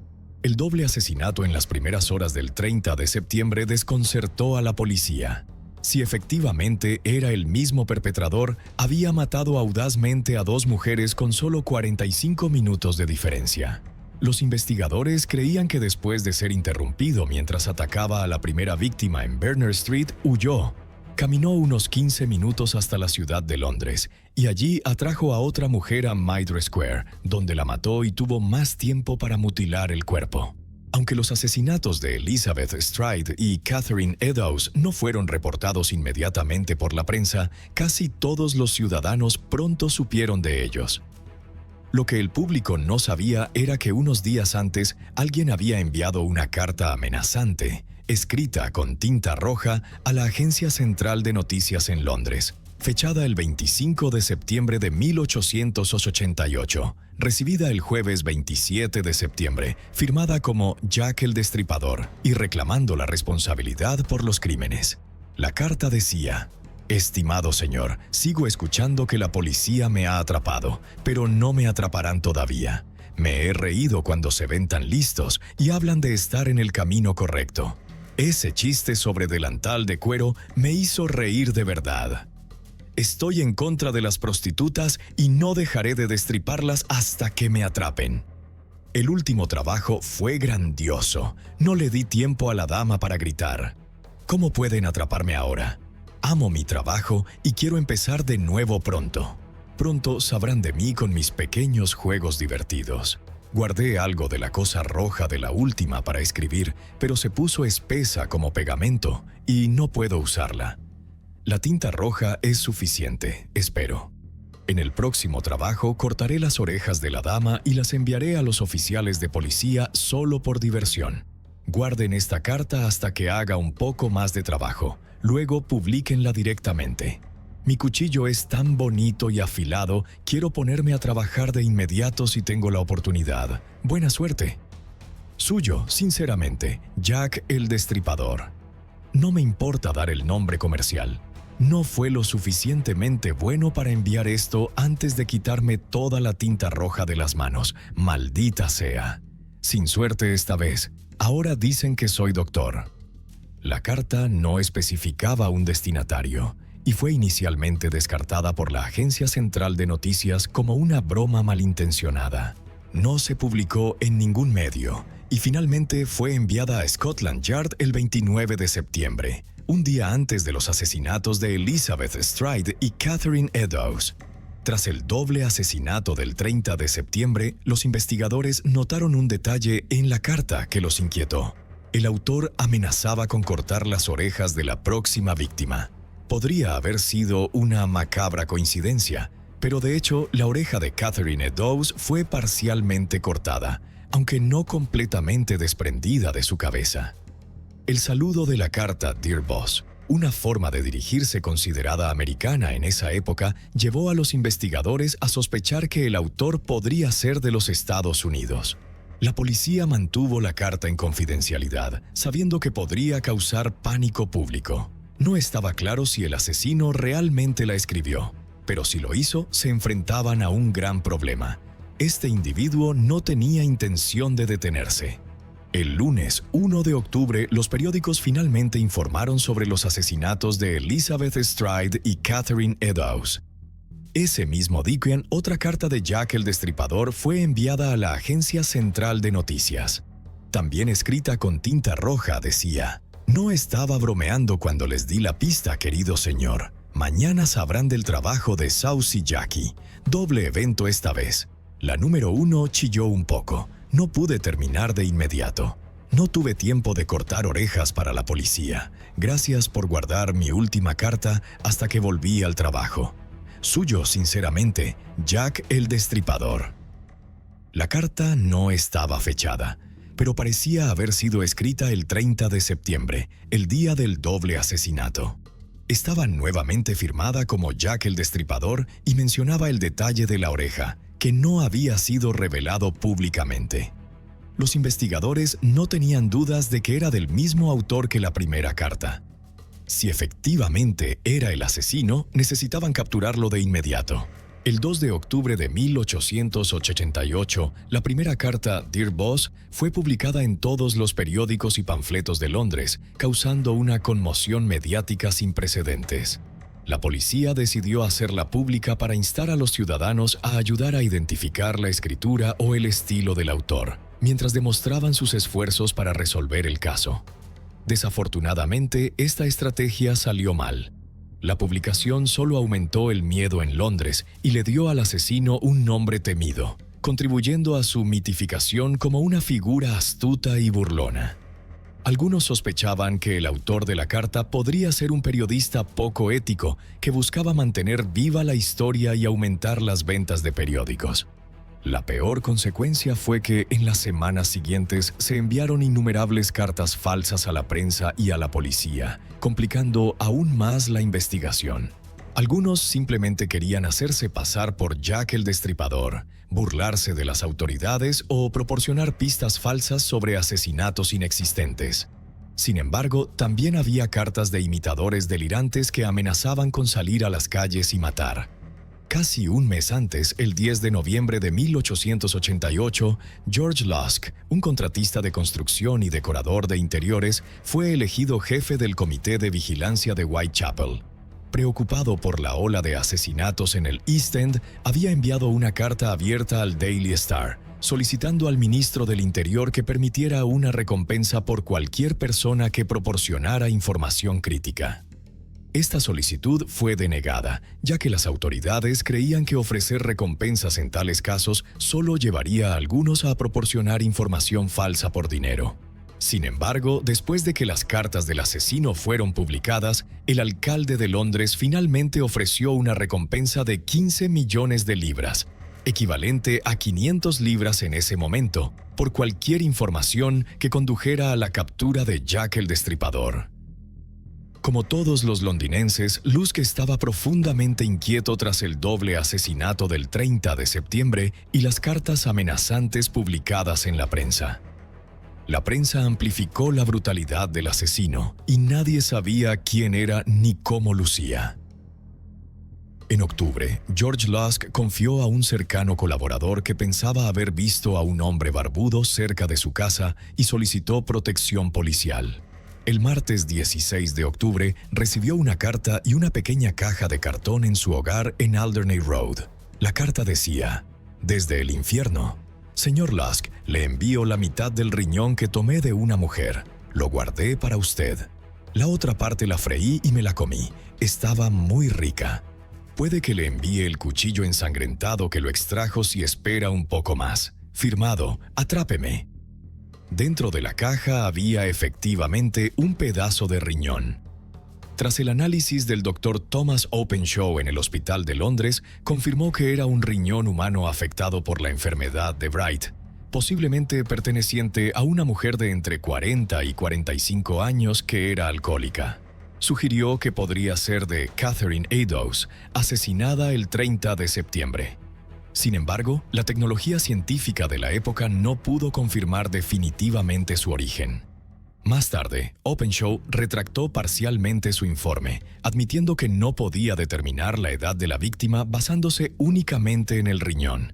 El doble asesinato en las primeras horas del 30 de septiembre desconcertó a la policía. Si efectivamente era el mismo perpetrador, había matado audazmente a 2 mujeres con solo 45 minutos de diferencia. Los investigadores creían que después de ser interrumpido mientras atacaba a la primera víctima en Berners Street, huyó. Caminó unos 15 minutos hasta la ciudad de Londres y allí atrajo a otra mujer a Mitre Square, donde la mató y tuvo más tiempo para mutilar el cuerpo. Aunque los asesinatos de Elizabeth Stride y Catherine Eddowes no fueron reportados inmediatamente por la prensa, casi todos los ciudadanos pronto supieron de ellos. Lo que el público no sabía era que unos días antes alguien había enviado una carta amenazante, escrita con tinta roja a la Agencia Central de Noticias en Londres, fechada el 25 de septiembre de 1888, recibida el jueves 27 de septiembre, firmada como Jack el Destripador y reclamando la responsabilidad por los crímenes. La carta decía: «Estimado señor, sigo escuchando que la policía me ha atrapado, pero no me atraparán todavía. Me he reído cuando se ven tan listos y hablan de estar en el camino correcto. Ese chiste sobre delantal de cuero me hizo reír de verdad. Estoy en contra de las prostitutas y no dejaré de destriparlas hasta que me atrapen». El último trabajo fue grandioso. No le di tiempo a la dama para gritar: «¿Cómo pueden atraparme ahora? Amo mi trabajo y quiero empezar de nuevo pronto. Pronto sabrán de mí con mis pequeños juegos divertidos». Guardé algo de la cosa roja de la última para escribir, pero se puso espesa como pegamento y no puedo usarla. La tinta roja es suficiente, espero. En el próximo trabajo cortaré las orejas de la dama y las enviaré a los oficiales de policía solo por diversión. Guarden esta carta hasta que haga un poco más de trabajo. Luego publíquenla directamente. Mi cuchillo es tan bonito y afilado, quiero ponerme a trabajar de inmediato si tengo la oportunidad. Buena suerte. Suyo, sinceramente, Jack el Destripador. No me importa dar el nombre comercial. No fue lo suficientemente bueno para enviar esto antes de quitarme toda la tinta roja de las manos. Maldita sea. Sin suerte esta vez. Ahora dicen que soy doctor. La carta no especificaba un destinatario y fue inicialmente descartada por la Agencia Central de Noticias como una broma malintencionada. No se publicó en ningún medio y finalmente fue enviada a Scotland Yard el 29 de septiembre, un día antes de los asesinatos de Elizabeth Stride y Catherine Eddowes. Tras el doble asesinato del 30 de septiembre, los investigadores notaron un detalle en la carta que los inquietó. El autor amenazaba con cortar las orejas de la próxima víctima. Podría haber sido una macabra coincidencia, pero de hecho la oreja de Catherine Eddowes fue parcialmente cortada, aunque no completamente desprendida de su cabeza. El saludo de la carta Dear Boss, una forma de dirigirse considerada americana en esa época, llevó a los investigadores a sospechar que el autor podría ser de los Estados Unidos. La policía mantuvo la carta en confidencialidad, sabiendo que podría causar pánico público. No estaba claro si el asesino realmente la escribió, pero si lo hizo, se enfrentaban a un gran problema. Este individuo no tenía intención de detenerse. El lunes 1 de octubre, los periódicos finalmente informaron sobre los asesinatos de Elizabeth Stride y Catherine Eddowes. Ese mismo día, otra carta de Jack el Destripador fue enviada a la Agencia Central de Noticias. También escrita con tinta roja, decía: «No estaba bromeando cuando les di la pista, querido señor. Mañana sabrán del trabajo de Saucy Jackie. Doble evento esta vez. La número 1 chilló un poco. No pude terminar de inmediato. No tuve tiempo de cortar orejas para la policía. Gracias por guardar mi última carta hasta que volví al trabajo. Suyo, sinceramente, Jack el Destripador». La carta no estaba fechada, pero parecía haber sido escrita el 30 de septiembre, el día del doble asesinato. Estaba nuevamente firmada como Jack el Destripador y mencionaba el detalle de la oreja, que no había sido revelado públicamente. Los investigadores no tenían dudas de que era del mismo autor que la primera carta. Si efectivamente era el asesino, necesitaban capturarlo de inmediato. El 2 de octubre de 1888, la primera carta, Dear Boss, fue publicada en todos los periódicos y panfletos de Londres, causando una conmoción mediática sin precedentes. La policía decidió hacerla pública para instar a los ciudadanos a ayudar a identificar la escritura o el estilo del autor, mientras demostraban sus esfuerzos para resolver el caso. Desafortunadamente, esta estrategia salió mal. La publicación solo aumentó el miedo en Londres y le dio al asesino un nombre temido, contribuyendo a su mitificación como una figura astuta y burlona. Algunos sospechaban que el autor de la carta podría ser un periodista poco ético que buscaba mantener viva la historia y aumentar las ventas de periódicos. La peor consecuencia fue que en las semanas siguientes se enviaron innumerables cartas falsas a la prensa y a la policía, complicando aún más la investigación. Algunos simplemente querían hacerse pasar por Jack el Destripador, burlarse de las autoridades o proporcionar pistas falsas sobre asesinatos inexistentes. Sin embargo, también había cartas de imitadores delirantes que amenazaban con salir a las calles y matar. Casi un mes antes, el 10 de noviembre de 1888, George Lusk, un contratista de construcción y decorador de interiores, fue elegido jefe del Comité de Vigilancia de Whitechapel. Preocupado por la ola de asesinatos en el East End, había enviado una carta abierta al Daily Star, solicitando al ministro del Interior que permitiera una recompensa por cualquier persona que proporcionara información crítica. Esta solicitud fue denegada, ya que las autoridades creían que ofrecer recompensas en tales casos solo llevaría a algunos a proporcionar información falsa por dinero. Sin embargo, después de que las cartas del asesino fueron publicadas, el alcalde de Londres finalmente ofreció una recompensa de 15 millones de libras, equivalente a 500 libras en ese momento, por cualquier información que condujera a la captura de Jack el Destripador. Como todos los londinenses, Lusk estaba profundamente inquieto tras el doble asesinato del 30 de septiembre y las cartas amenazantes publicadas en la prensa. La prensa amplificó la brutalidad del asesino y nadie sabía quién era ni cómo lucía. En octubre, George Lusk confió a un cercano colaborador que pensaba haber visto a un hombre barbudo cerca de su casa y solicitó protección policial. El martes 16 de octubre recibió una carta y una pequeña caja de cartón en su hogar en Alderney Road. La carta decía: «Desde el infierno. Señor Lusk, le envío la mitad del riñón que tomé de una mujer. Lo guardé para usted. La otra parte la freí y me la comí. Estaba muy rica. Puede que le envíe el cuchillo ensangrentado que lo extrajo si espera un poco más. Firmado, Atrápeme». Dentro de la caja había efectivamente un pedazo de riñón. Tras el análisis del Dr. Thomas Openshaw en el Hospital de Londres, confirmó que era un riñón humano afectado por la enfermedad de Bright, posiblemente perteneciente a una mujer de entre 40 y 45 años que era alcohólica. Sugirió que podría ser de Catherine Eddowes, asesinada el 30 de septiembre. Sin embargo, la tecnología científica de la época no pudo confirmar definitivamente su origen. Más tarde, Openshaw retractó parcialmente su informe, admitiendo que no podía determinar la edad de la víctima basándose únicamente en el riñón.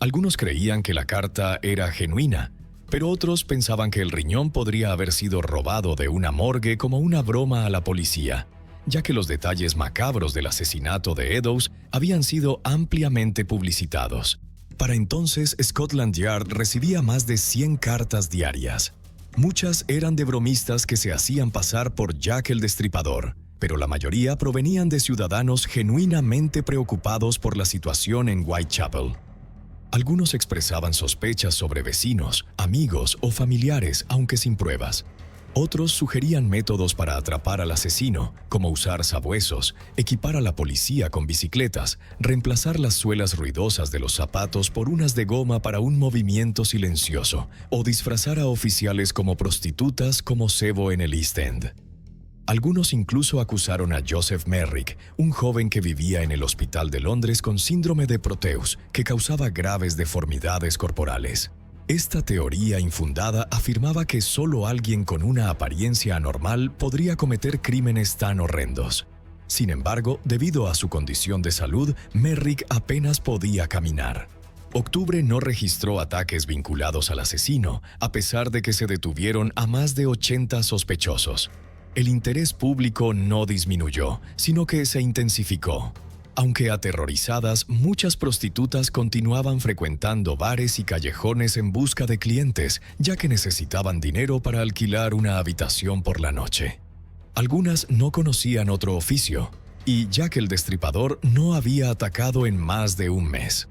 Algunos creían que la carta era genuina, pero otros pensaban que el riñón podría haber sido robado de una morgue como una broma a la policía, ya que los detalles macabros del asesinato de Eddowes habían sido ampliamente publicitados. Para entonces, Scotland Yard recibía más de 100 cartas diarias. Muchas eran de bromistas que se hacían pasar por Jack el Destripador, pero la mayoría provenían de ciudadanos genuinamente preocupados por la situación en Whitechapel. Algunos expresaban sospechas sobre vecinos, amigos o familiares, aunque sin pruebas. Otros sugerían métodos para atrapar al asesino, como usar sabuesos, equipar a la policía con bicicletas, reemplazar las suelas ruidosas de los zapatos por unas de goma para un movimiento silencioso, o disfrazar a oficiales como prostitutas como cebo en el East End. Algunos incluso acusaron a Joseph Merrick, un joven que vivía en el Hospital de Londres con síndrome de Proteus, que causaba graves deformidades corporales. Esta teoría infundada afirmaba que solo alguien con una apariencia anormal podría cometer crímenes tan horrendos. Sin embargo, debido a su condición de salud, Merrick apenas podía caminar. Octubre no registró ataques vinculados al asesino, a pesar de que se detuvieron a más de 80 sospechosos. El interés público no disminuyó, sino que se intensificó. Aunque aterrorizadas, muchas prostitutas continuaban frecuentando bares y callejones en busca de clientes, ya que necesitaban dinero para alquilar una habitación por la noche. Algunas no conocían otro oficio, y Jack el Destripador no había atacado en más de un mes.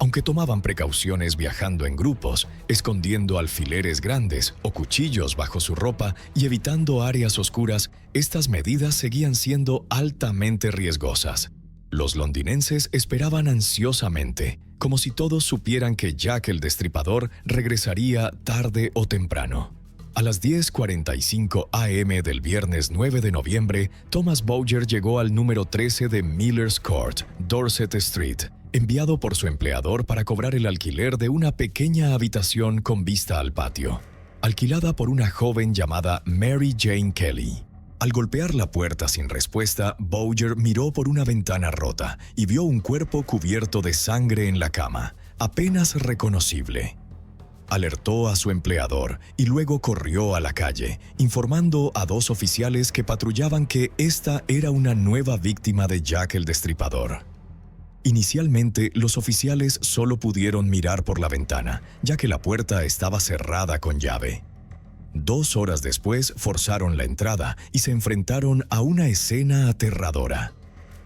Aunque tomaban precauciones viajando en grupos, escondiendo alfileres grandes o cuchillos bajo su ropa y evitando áreas oscuras, estas medidas seguían siendo altamente riesgosas. Los londinenses esperaban ansiosamente, como si todos supieran que Jack el Destripador regresaría tarde o temprano. A las 10:45 am del viernes 9 de noviembre, Thomas Bowyer llegó al número 13 de Miller's Court, Dorset Street, enviado por su empleador para cobrar el alquiler de una pequeña habitación con vista al patio, alquilada por una joven llamada Mary Jane Kelly. Al golpear la puerta sin respuesta, Bowyer miró por una ventana rota y vio un cuerpo cubierto de sangre en la cama, apenas reconocible. Alertó a su empleador y luego corrió a la calle, informando a 2 oficiales que patrullaban que esta era una nueva víctima de Jack el Destripador. Inicialmente, los oficiales solo pudieron mirar por la ventana, ya que la puerta estaba cerrada con llave. 2 horas después forzaron la entrada y se enfrentaron a una escena aterradora.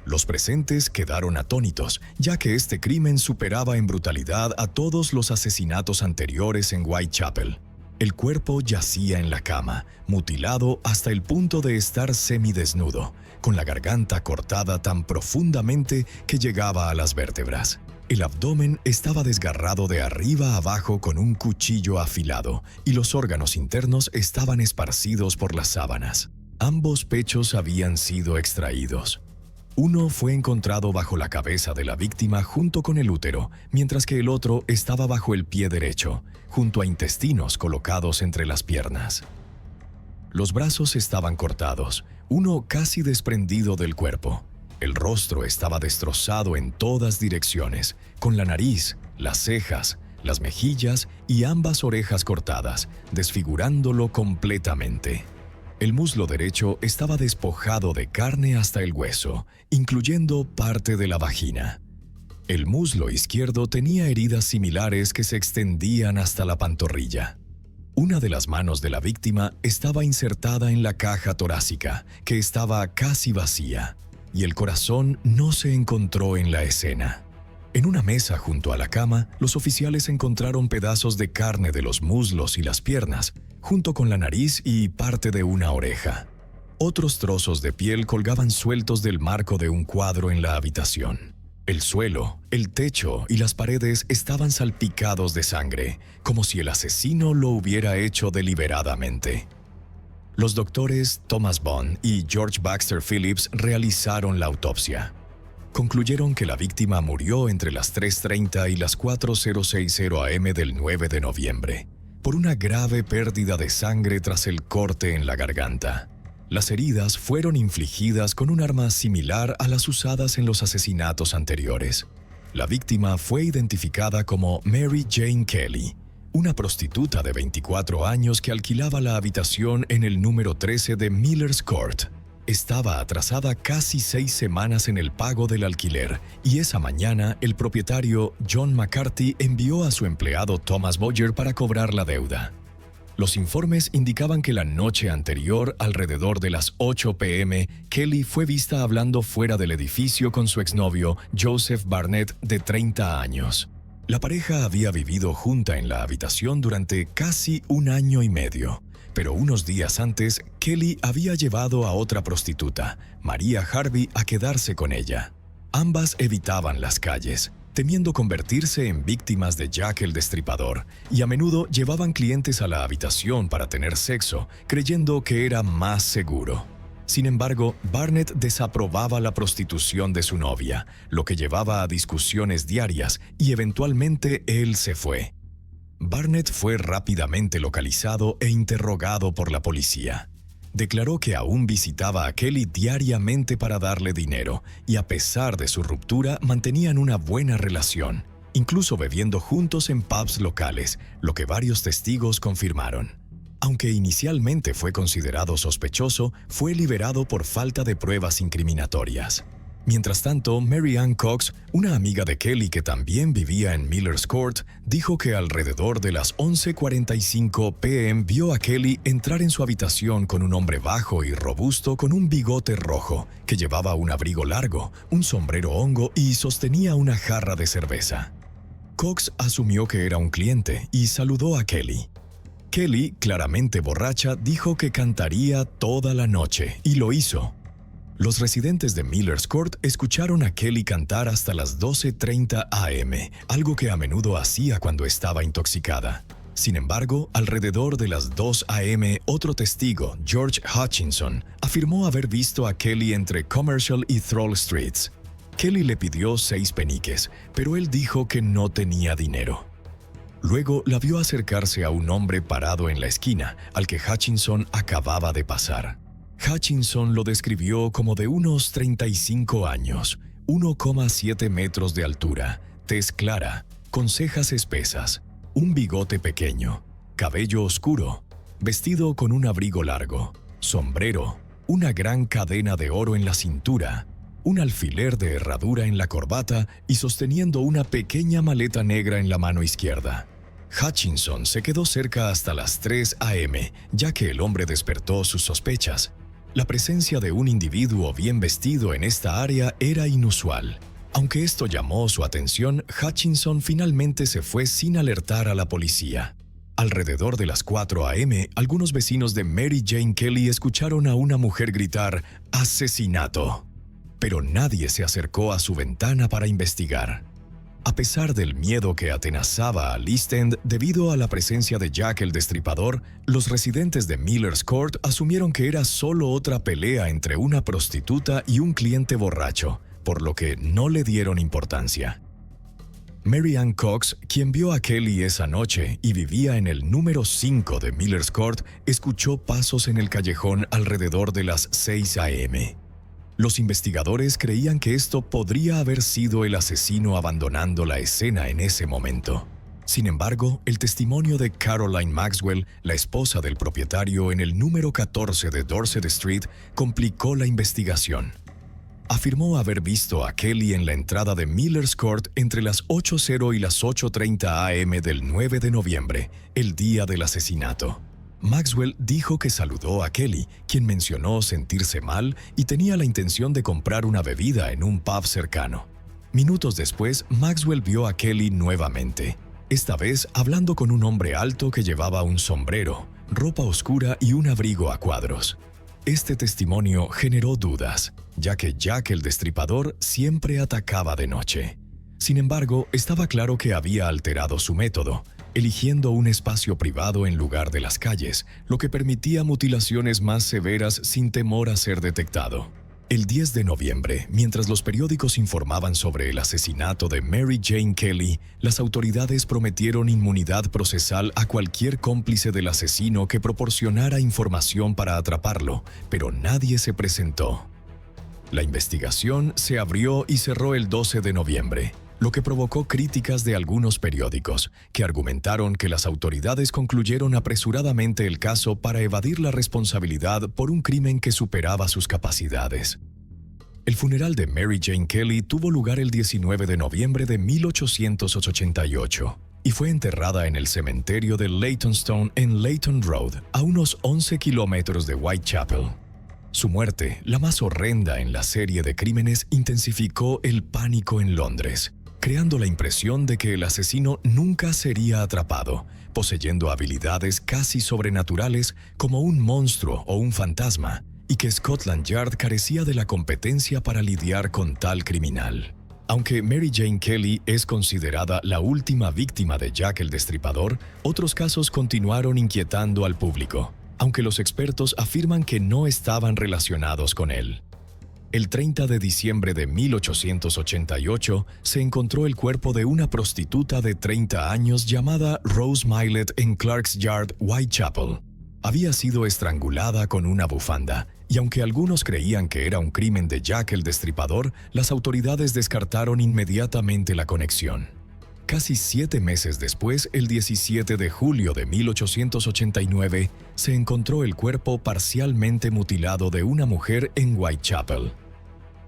Los presentes quedaron atónitos, ya que este crimen superaba en brutalidad a todos los asesinatos anteriores en Whitechapel. El cuerpo yacía en la cama, mutilado hasta el punto de estar semidesnudo, con la garganta cortada tan profundamente que llegaba a las vértebras. El abdomen estaba desgarrado de arriba a abajo con un cuchillo afilado y los órganos internos estaban esparcidos por las sábanas. Ambos pechos habían sido extraídos. Uno fue encontrado bajo la cabeza de la víctima junto con el útero, mientras que el otro estaba bajo el pie derecho, junto a intestinos colocados entre las piernas. Los brazos estaban cortados, uno casi desprendido del cuerpo. El rostro estaba destrozado en todas direcciones, con la nariz, las cejas, las mejillas y ambas orejas cortadas, desfigurándolo completamente. El muslo derecho estaba despojado de carne hasta el hueso, incluyendo parte de la vagina. El muslo izquierdo tenía heridas similares que se extendían hasta la pantorrilla. Una de las manos de la víctima estaba insertada en la caja torácica, que estaba casi vacía, y el corazón no se encontró en la escena. En una mesa junto a la cama, los oficiales encontraron pedazos de carne de los muslos y las piernas, junto con la nariz y parte de una oreja. Otros trozos de piel colgaban sueltos del marco de un cuadro en la habitación. El suelo, el techo y las paredes estaban salpicados de sangre, como si el asesino lo hubiera hecho deliberadamente. Los doctores Thomas Bond y George Baxter Phillips realizaron la autopsia. Concluyeron que la víctima murió entre las 3:30 y las 4:060 am del 9 de noviembre, por una grave pérdida de sangre tras el corte en la garganta. Las heridas fueron infligidas con un arma similar a las usadas en los asesinatos anteriores. La víctima fue identificada como Mary Jane Kelly, una prostituta de 24 años que alquilaba la habitación en el número 13 de Miller's Court. Estaba atrasada casi 6 semanas en el pago del alquiler y esa mañana el propietario John McCarthy envió a su empleado Thomas Boyer para cobrar la deuda. Los informes indicaban que la noche anterior, alrededor de las 8 p.m., Kelly fue vista hablando fuera del edificio con su exnovio Joseph Barnett, de 30 años. La pareja había vivido junta en la habitación durante casi 1 año y medio, pero unos días antes, Kelly había llevado a otra prostituta, Maria Harvey, a quedarse con ella. Ambas evitaban las calles, temiendo convertirse en víctimas de Jack el Destripador, y a menudo llevaban clientes a la habitación para tener sexo, creyendo que era más seguro. Sin embargo, Barnett desaprobaba la prostitución de su novia, lo que llevaba a discusiones diarias, y eventualmente él se fue. Barnett fue rápidamente localizado e interrogado por la policía. Declaró que aún visitaba a Kelly diariamente para darle dinero y a pesar de su ruptura mantenían una buena relación, incluso bebiendo juntos en pubs locales, lo que varios testigos confirmaron. Aunque inicialmente fue considerado sospechoso, fue liberado por falta de pruebas incriminatorias. Mientras tanto, Mary Ann Cox, una amiga de Kelly que también vivía en Miller's Court, dijo que alrededor de las 11:45 p.m. vio a Kelly entrar en su habitación con un hombre bajo y robusto con un bigote rojo, que llevaba un abrigo largo, un sombrero hongo y sostenía una jarra de cerveza. Cox asumió que era un cliente y saludó a Kelly. Kelly, claramente borracha, dijo que cantaría toda la noche y lo hizo. Los residentes de Miller's Court escucharon a Kelly cantar hasta las 12:30 am, algo que a menudo hacía cuando estaba intoxicada. Sin embargo, alrededor de las 2 am, otro testigo, George Hutchinson, afirmó haber visto a Kelly entre Commercial y Throll Streets. Kelly le pidió 6 peniques, pero él dijo que no tenía dinero. Luego la vio acercarse a un hombre parado en la esquina, al que Hutchinson acababa de pasar. Hutchinson lo describió como de unos 35 años, 1,7 metros de altura, tez clara, con cejas espesas, un bigote pequeño, cabello oscuro, vestido con un abrigo largo, sombrero, una gran cadena de oro en la cintura, un alfiler de herradura en la corbata y sosteniendo una pequeña maleta negra en la mano izquierda. Hutchinson se quedó cerca hasta las 3 am, ya que el hombre despertó sus sospechas. La presencia de un individuo bien vestido en esta área era inusual. Aunque esto llamó su atención, Hutchinson finalmente se fue sin alertar a la policía. Alrededor de las 4 am, algunos vecinos de Mary Jane Kelly escucharon a una mujer gritar «¡Asesinato!», pero nadie se acercó a su ventana para investigar. A pesar del miedo que atenazaba al East End debido a la presencia de Jack el Destripador, los residentes de Miller's Court asumieron que era solo otra pelea entre una prostituta y un cliente borracho, por lo que no le dieron importancia. Mary Ann Cox, quien vio a Kelly esa noche y vivía en el número 5 de Miller's Court, escuchó pasos en el callejón alrededor de las 6 am. Los investigadores creían que esto podría haber sido el asesino abandonando la escena en ese momento. Sin embargo, el testimonio de Caroline Maxwell, la esposa del propietario en el número 14 de Dorset Street, complicó la investigación. Afirmó haber visto a Kelly en la entrada de Miller's Court entre las 8:00 y las 8:30 am del 9 de noviembre, el día del asesinato. Maxwell dijo que saludó a Kelly, quien mencionó sentirse mal y tenía la intención de comprar una bebida en un pub cercano. Minutos después, Maxwell vio a Kelly nuevamente, esta vez hablando con un hombre alto que llevaba un sombrero, ropa oscura y un abrigo a cuadros. Este testimonio generó dudas, ya que Jack el Destripador siempre atacaba de noche. Sin embargo, estaba claro que había alterado su método, eligiendo un espacio privado en lugar de las calles, lo que permitía mutilaciones más severas sin temor a ser detectado. El 10 de noviembre, mientras los periódicos informaban sobre el asesinato de Mary Jane Kelly, las autoridades prometieron inmunidad procesal a cualquier cómplice del asesino que proporcionara información para atraparlo, pero nadie se presentó. La investigación se abrió y cerró el 12 de noviembre, lo que provocó críticas de algunos periódicos, que argumentaron que las autoridades concluyeron apresuradamente el caso para evadir la responsabilidad por un crimen que superaba sus capacidades. El funeral de Mary Jane Kelly tuvo lugar el 19 de noviembre de 1888 y fue enterrada en el cementerio de Leytonstone en Leyton Road, a unos 11 kilómetros de Whitechapel. Su muerte, la más horrenda en la serie de crímenes, intensificó el pánico en Londres, creando la impresión de que el asesino nunca sería atrapado, poseyendo habilidades casi sobrenaturales como un monstruo o un fantasma, y que Scotland Yard carecía de la competencia para lidiar con tal criminal. Aunque Mary Jane Kelly es considerada la última víctima de Jack el Destripador, otros casos continuaron inquietando al público, aunque los expertos afirman que no estaban relacionados con él. El 30 de diciembre de 1888 se encontró el cuerpo de una prostituta de 30 años llamada Rose Millet en Clark's Yard, Whitechapel. Había sido estrangulada con una bufanda, y aunque algunos creían que era un crimen de Jack el Destripador, las autoridades descartaron inmediatamente la conexión. Casi 7 meses después, el 17 de julio de 1889, se encontró el cuerpo parcialmente mutilado de una mujer en Whitechapel.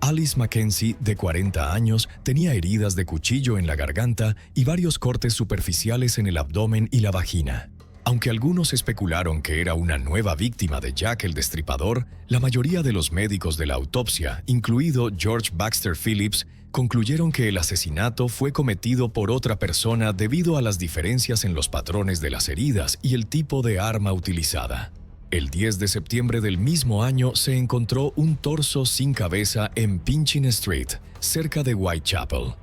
Alice Mackenzie, de 40 años, tenía heridas de cuchillo en la garganta y varios cortes superficiales en el abdomen y la vagina. Aunque algunos especularon que era una nueva víctima de Jack el Destripador, la mayoría de los médicos de la autopsia, incluido George Baxter Phillips, concluyeron que el asesinato fue cometido por otra persona debido a las diferencias en los patrones de las heridas y el tipo de arma utilizada. El 10 de septiembre del mismo año se encontró un torso sin cabeza en Pinchin Street, cerca de Whitechapel.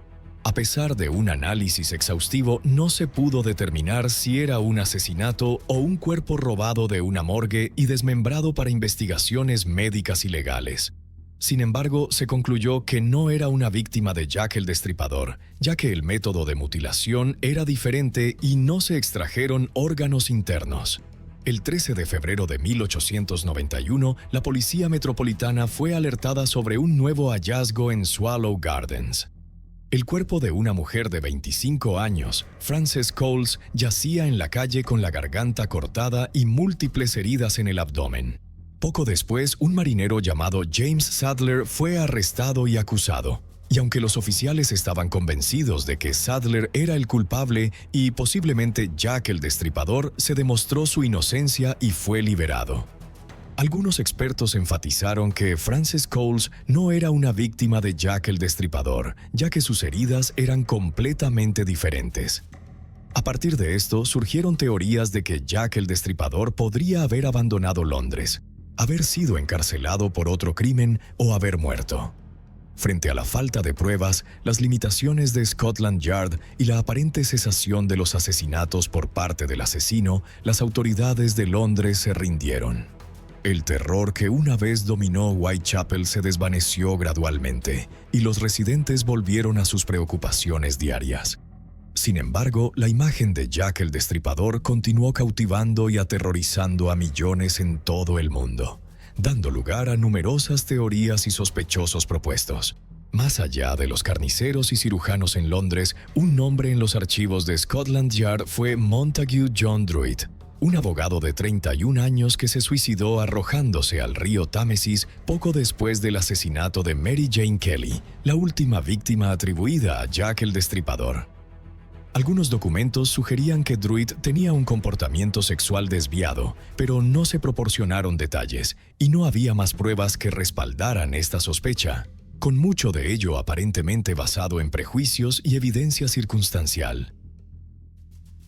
A pesar de un análisis exhaustivo, no se pudo determinar si era un asesinato o un cuerpo robado de una morgue y desmembrado para investigaciones médicas y legales. Sin embargo, se concluyó que no era una víctima de Jack el Destripador, ya que el método de mutilación era diferente y no se extrajeron órganos internos. El 13 de febrero de 1891, la Policía Metropolitana fue alertada sobre un nuevo hallazgo en Swallow Gardens. El cuerpo de una mujer de 25 años, Frances Coles, yacía en la calle con la garganta cortada y múltiples heridas en el abdomen. Poco después, un marinero llamado James Sadler fue arrestado y acusado. Y aunque los oficiales estaban convencidos de que Sadler era el culpable y posiblemente Jack el Destripador, se demostró su inocencia y fue liberado. Algunos expertos enfatizaron que Frances Coles no era una víctima de Jack el Destripador, ya que sus heridas eran completamente diferentes. A partir de esto, surgieron teorías de que Jack el Destripador podría haber abandonado Londres, haber sido encarcelado por otro crimen o haber muerto. Frente a la falta de pruebas, las limitaciones de Scotland Yard y la aparente cesación de los asesinatos por parte del asesino, las autoridades de Londres se rindieron. El terror que una vez dominó Whitechapel se desvaneció gradualmente y los residentes volvieron a sus preocupaciones diarias. Sin embargo, la imagen de Jack el Destripador continuó cautivando y aterrorizando a millones en todo el mundo, dando lugar a numerosas teorías y sospechosos propuestos. Más allá de los carniceros y cirujanos en Londres, un nombre en los archivos de Scotland Yard fue Montague John Druitt, un abogado de 31 años que se suicidó arrojándose al río Támesis poco después del asesinato de Mary Jane Kelly, la última víctima atribuida a Jack el Destripador. Algunos documentos sugerían que Druitt tenía un comportamiento sexual desviado, pero no se proporcionaron detalles, y no había más pruebas que respaldaran esta sospecha, con mucho de ello aparentemente basado en prejuicios y evidencia circunstancial.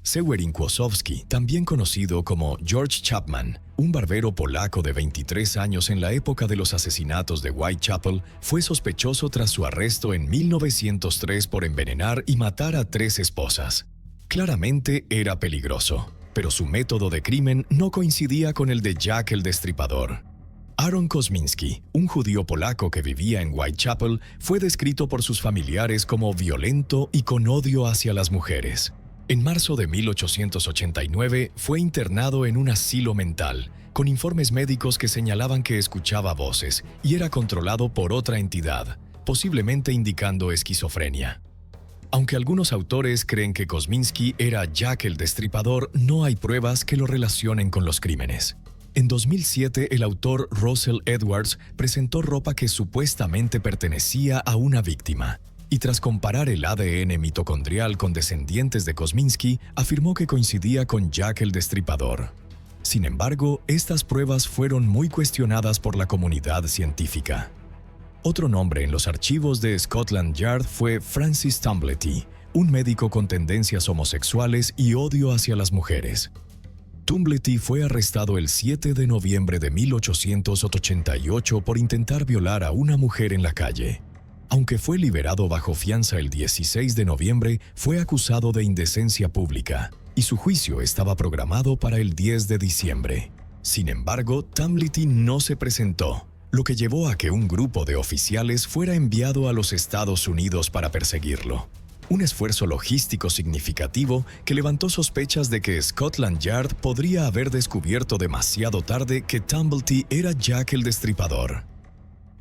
Seweryn Kłosowski, también conocido como George Chapman, un barbero polaco de 23 años en la época de los asesinatos de Whitechapel, fue sospechoso tras su arresto en 1903 por envenenar y matar a 3 esposas. Claramente era peligroso, pero su método de crimen no coincidía con el de Jack el Destripador. Aaron Kosminski, un judío polaco que vivía en Whitechapel, fue descrito por sus familiares como violento y con odio hacia las mujeres. En marzo de 1889 fue internado en un asilo mental, con informes médicos que señalaban que escuchaba voces y era controlado por otra entidad, posiblemente indicando esquizofrenia. Aunque algunos autores creen que Kosminski era Jack el Destripador, no hay pruebas que lo relacionen con los crímenes. En 2007, el autor Russell Edwards presentó ropa que supuestamente pertenecía a una víctima, y tras comparar el ADN mitocondrial con descendientes de Kosminski, afirmó que coincidía con Jack el Destripador. Sin embargo, estas pruebas fueron muy cuestionadas por la comunidad científica. Otro nombre en los archivos de Scotland Yard fue Francis Tumblety, un médico con tendencias homosexuales y odio hacia las mujeres. Tumblety fue arrestado el 7 de noviembre de 1888 por intentar violar a una mujer en la calle. Aunque fue liberado bajo fianza el 16 de noviembre, fue acusado de indecencia pública, y su juicio estaba programado para el 10 de diciembre. Sin embargo, Tumblety no se presentó, lo que llevó a que un grupo de oficiales fuera enviado a los Estados Unidos para perseguirlo. Un esfuerzo logístico significativo que levantó sospechas de que Scotland Yard podría haber descubierto demasiado tarde que Tumblety era Jack el Destripador.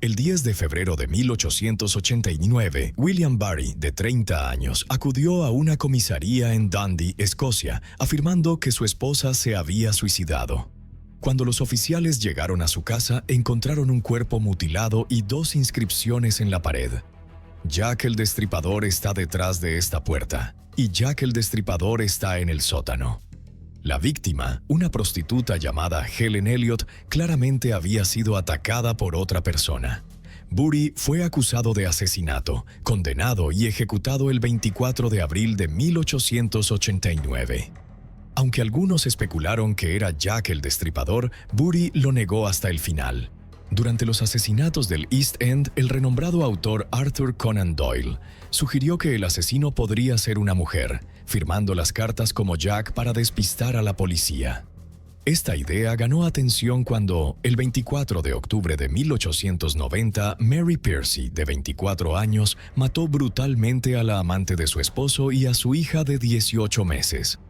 El 10 de febrero de 1889, William Barry, de 30 años, acudió a una comisaría en Dundee, Escocia, afirmando que su esposa se había suicidado. Cuando los oficiales llegaron a su casa, encontraron un cuerpo mutilado y 2 inscripciones en la pared. Jack el Destripador está detrás de esta puerta, y Jack el Destripador está en el sótano. La víctima, una prostituta llamada Helen Elliot, claramente había sido atacada por otra persona. Bury fue acusado de asesinato, condenado y ejecutado el 24 de abril de 1889. Aunque algunos especularon que era Jack el Destripador, Bury lo negó hasta el final. Durante los asesinatos del East End, el renombrado autor Arthur Conan Doyle sugirió que el asesino podría ser una mujer, firmando las cartas como Jack para despistar a la policía. Esta idea ganó atención cuando, el 24 de octubre de 1890, Mary Piercy, de 24 años, mató brutalmente a la amante de su esposo y a su hija de 18 meses.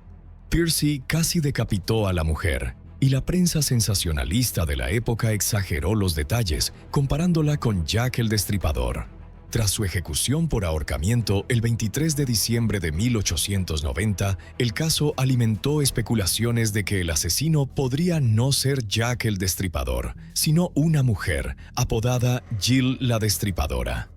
Piercy casi decapitó a la mujer, y la prensa sensacionalista de la época exageró los detalles, comparándola con Jack el Destripador. Tras su ejecución por ahorcamiento el 23 de diciembre de 1890, el caso alimentó especulaciones de que el asesino podría no ser Jack el Destripador, sino una mujer, apodada Jill la Destripadora.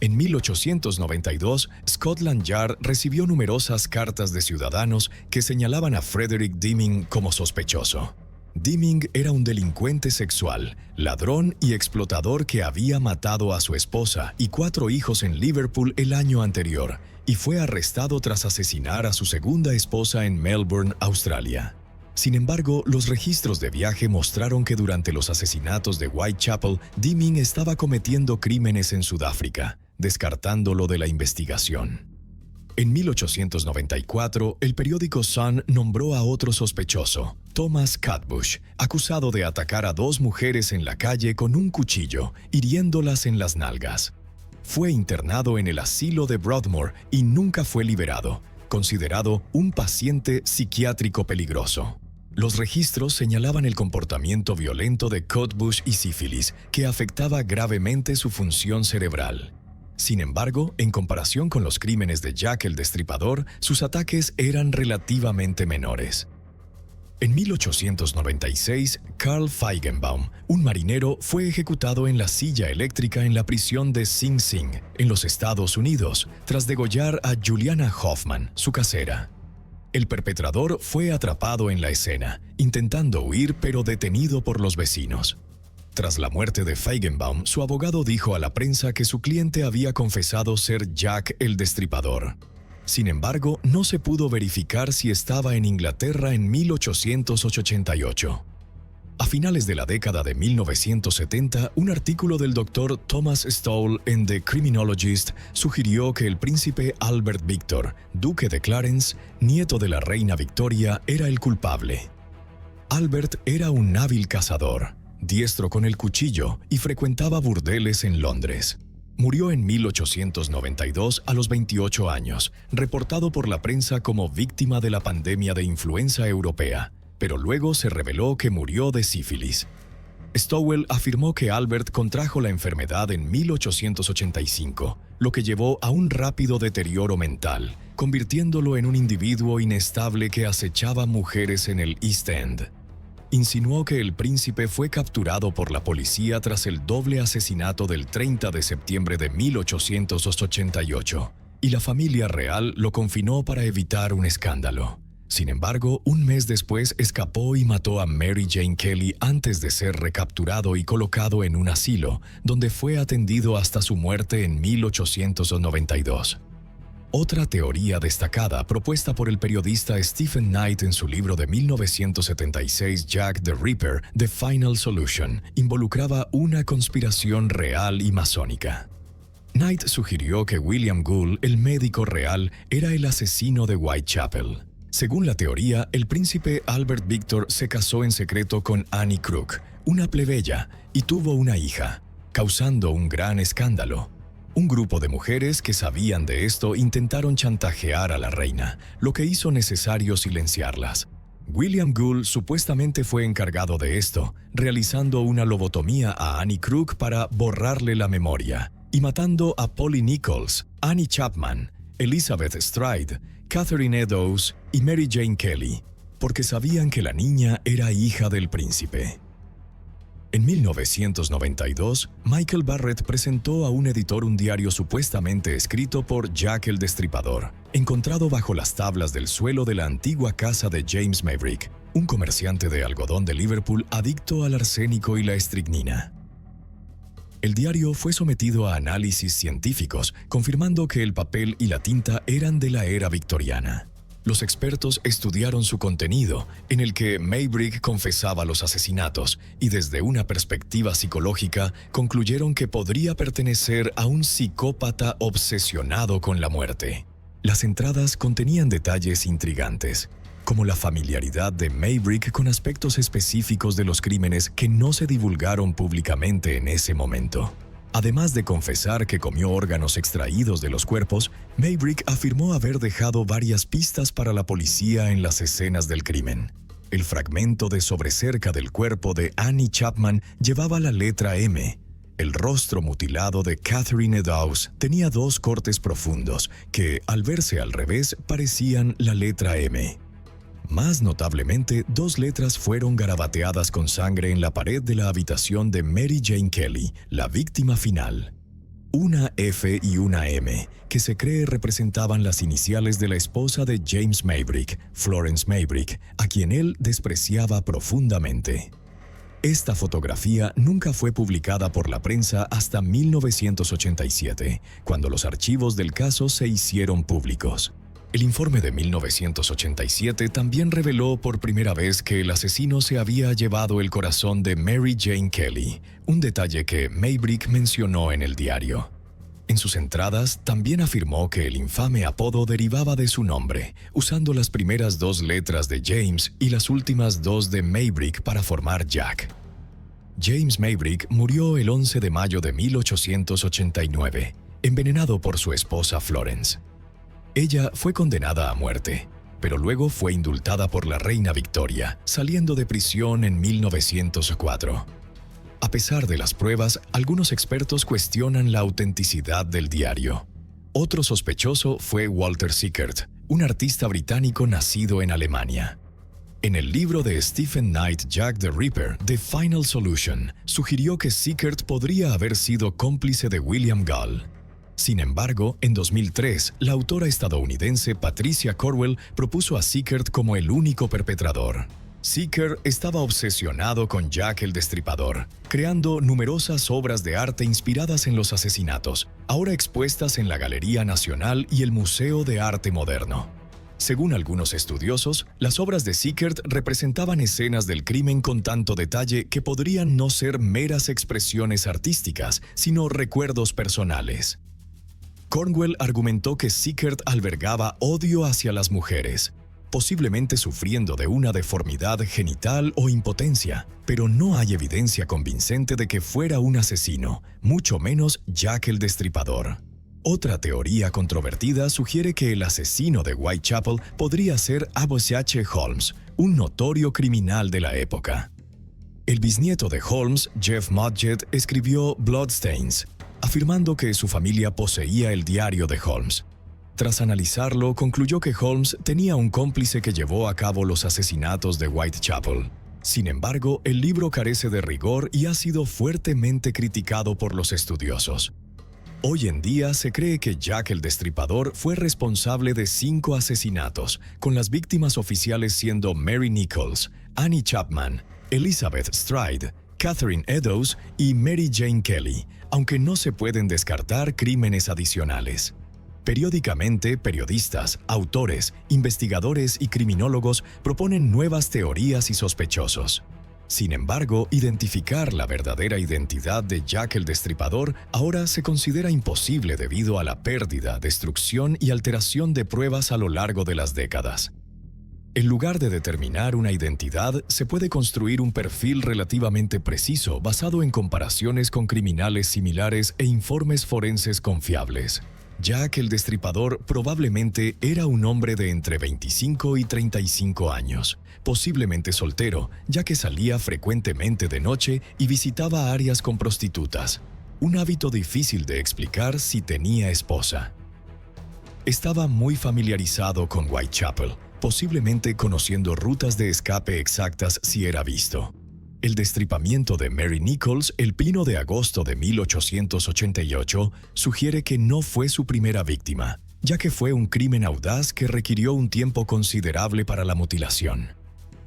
En 1892, Scotland Yard recibió numerosas cartas de ciudadanos que señalaban a Frederick Deeming como sospechoso. Deeming era un delincuente sexual, ladrón y explotador que había matado a su esposa y 4 hijos en Liverpool el año anterior, y fue arrestado tras asesinar a su segunda esposa en Melbourne, Australia. Sin embargo, los registros de viaje mostraron que durante los asesinatos de Whitechapel, Deeming estaba cometiendo crímenes en Sudáfrica, descartándolo de la investigación. En 1894, el periódico Sun nombró a otro sospechoso, Thomas Catbush, acusado de atacar a 2 mujeres en la calle con un cuchillo, hiriéndolas en las nalgas. Fue internado en el asilo de Broadmoor y nunca fue liberado, considerado un paciente psiquiátrico peligroso. Los registros señalaban el comportamiento violento de Catbush y sífilis, que afectaba gravemente su función cerebral. Sin embargo, en comparación con los crímenes de Jack el Destripador, sus ataques eran relativamente menores. En 1896, Carl Feigenbaum, un marinero, fue ejecutado en la silla eléctrica en la prisión de Sing Sing, en los Estados Unidos, tras degollar a Juliana Hoffman, su casera. El perpetrador fue atrapado en la escena, intentando huir pero detenido por los vecinos. Tras la muerte de Feigenbaum, su abogado dijo a la prensa que su cliente había confesado ser Jack el Destripador. Sin embargo, no se pudo verificar si estaba en Inglaterra en 1888. A finales de la década de 1970, un artículo del Dr. Thomas Stowell en The Criminologist sugirió que el príncipe Albert Victor, duque de Clarence, nieto de la reina Victoria, era el culpable. Albert era un hábil cazador, diestro con el cuchillo y frecuentaba burdeles en Londres. Murió en 1892 a los 28 años, reportado por la prensa como víctima de la pandemia de influenza europea, pero luego se reveló que murió de sífilis. Stowell afirmó que Albert contrajo la enfermedad en 1885, lo que llevó a un rápido deterioro mental, convirtiéndolo en un individuo inestable que acechaba mujeres en el East End. Insinuó que el príncipe fue capturado por la policía tras el doble asesinato del 30 de septiembre de 1888, y la familia real lo confinó para evitar un escándalo. Sin embargo, un mes después escapó y mató a Mary Jane Kelly antes de ser recapturado y colocado en un asilo, donde fue atendido hasta su muerte en 1892. Otra teoría destacada propuesta por el periodista Stephen Knight en su libro de 1976 Jack the Ripper, The Final Solution, involucraba una conspiración real y masónica. Knight sugirió que William Gould, el médico real, era el asesino de Whitechapel. Según la teoría, el príncipe Albert Victor se casó en secreto con Annie Crook, una plebeya, y tuvo una hija, causando un gran escándalo. Un grupo de mujeres que sabían de esto intentaron chantajear a la reina, lo que hizo necesario silenciarlas. William Gould supuestamente fue encargado de esto, realizando una lobotomía a Annie Crook para borrarle la memoria, y matando a Polly Nichols, Annie Chapman, Elizabeth Stride, Catherine Eddowes y Mary Jane Kelly, porque sabían que la niña era hija del príncipe. En 1992, Michael Barrett presentó a un editor un diario supuestamente escrito por Jack el Destripador, encontrado bajo las tablas del suelo de la antigua casa de James Maverick, un comerciante de algodón de Liverpool adicto al arsénico y la estricnina. El diario fue sometido a análisis científicos, confirmando que el papel y la tinta eran de la era victoriana. Los expertos estudiaron su contenido, en el que Maybrick confesaba los asesinatos, y desde una perspectiva psicológica concluyeron que podría pertenecer a un psicópata obsesionado con la muerte. Las entradas contenían detalles intrigantes, como la familiaridad de Maybrick con aspectos específicos de los crímenes que no se divulgaron públicamente en ese momento. Además de confesar que comió órganos extraídos de los cuerpos, Maybrick afirmó haber dejado varias pistas para la policía en las escenas del crimen. El fragmento de sobrecerca del cuerpo de Annie Chapman llevaba la letra M. El rostro mutilado de Catherine Eddowes tenía dos cortes profundos que, al verse al revés, parecían la letra M. Más notablemente, dos letras fueron garabateadas con sangre en la pared de la habitación de Mary Jane Kelly, la víctima final. Una F y una M, que se cree representaban las iniciales de la esposa de James Maybrick, Florence Maybrick, a quien él despreciaba profundamente. Esta fotografía nunca fue publicada por la prensa hasta 1987, cuando los archivos del caso se hicieron públicos. El informe de 1987 también reveló por primera vez que el asesino se había llevado el corazón de Mary Jane Kelly, un detalle que Maybrick mencionó en el diario. En sus entradas también afirmó que el infame apodo derivaba de su nombre, usando las primeras dos letras de James y las últimas dos de Maybrick para formar Jack. James Maybrick murió el 11 de mayo de 1889, envenenado por su esposa Florence. Ella fue condenada a muerte, pero luego fue indultada por la reina Victoria, saliendo de prisión en 1904. A pesar de las pruebas, algunos expertos cuestionan la autenticidad del diario. Otro sospechoso fue Walter Sickert, un artista británico nacido en Alemania. En el libro de Stephen Knight, Jack the Ripper, The Final Solution, sugirió que Sickert podría haber sido cómplice de William Gull. Sin embargo, en 2003, la autora estadounidense Patricia Cornwell propuso a Sickert como el único perpetrador. Sickert estaba obsesionado con Jack el Destripador, creando numerosas obras de arte inspiradas en los asesinatos, ahora expuestas en la Galería Nacional y el Museo de Arte Moderno. Según algunos estudiosos, las obras de Sickert representaban escenas del crimen con tanto detalle que podrían no ser meras expresiones artísticas, sino recuerdos personales. Cornwell argumentó que Sickert albergaba odio hacia las mujeres, posiblemente sufriendo de una deformidad genital o impotencia, pero no hay evidencia convincente de que fuera un asesino, mucho menos Jack el Destripador. Otra teoría controvertida sugiere que el asesino de Whitechapel podría ser Amos H. Holmes, un notorio criminal de la época. El bisnieto de Holmes, Jeff Mudgett, escribió Bloodstains, afirmando que su familia poseía el diario de Holmes. Tras analizarlo, concluyó que Holmes tenía un cómplice que llevó a cabo los asesinatos de Whitechapel. Sin embargo, el libro carece de rigor y ha sido fuertemente criticado por los estudiosos. Hoy en día se cree que Jack el Destripador fue responsable de 5 asesinatos, con las víctimas oficiales siendo Mary Nichols, Annie Chapman, Elizabeth Stride, Catherine Eddowes y Mary Jane Kelly, aunque no se pueden descartar crímenes adicionales. Periódicamente, periodistas, autores, investigadores y criminólogos proponen nuevas teorías y sospechosos. Sin embargo, identificar la verdadera identidad de Jack el Destripador ahora se considera imposible debido a la pérdida, destrucción y alteración de pruebas a lo largo de las décadas. En lugar de determinar una identidad, se puede construir un perfil relativamente preciso basado en comparaciones con criminales similares e informes forenses confiables. Jack el Destripador probablemente era un hombre de entre 25 y 35 años, posiblemente soltero, ya que salía frecuentemente de noche y visitaba áreas con prostitutas, un hábito difícil de explicar si tenía esposa. Estaba muy familiarizado con Whitechapel, posiblemente conociendo rutas de escape exactas si era visto. El destripamiento de Mary Nichols el 1 de agosto de 1888 sugiere que no fue su primera víctima, ya que fue un crimen audaz que requirió un tiempo considerable para la mutilación.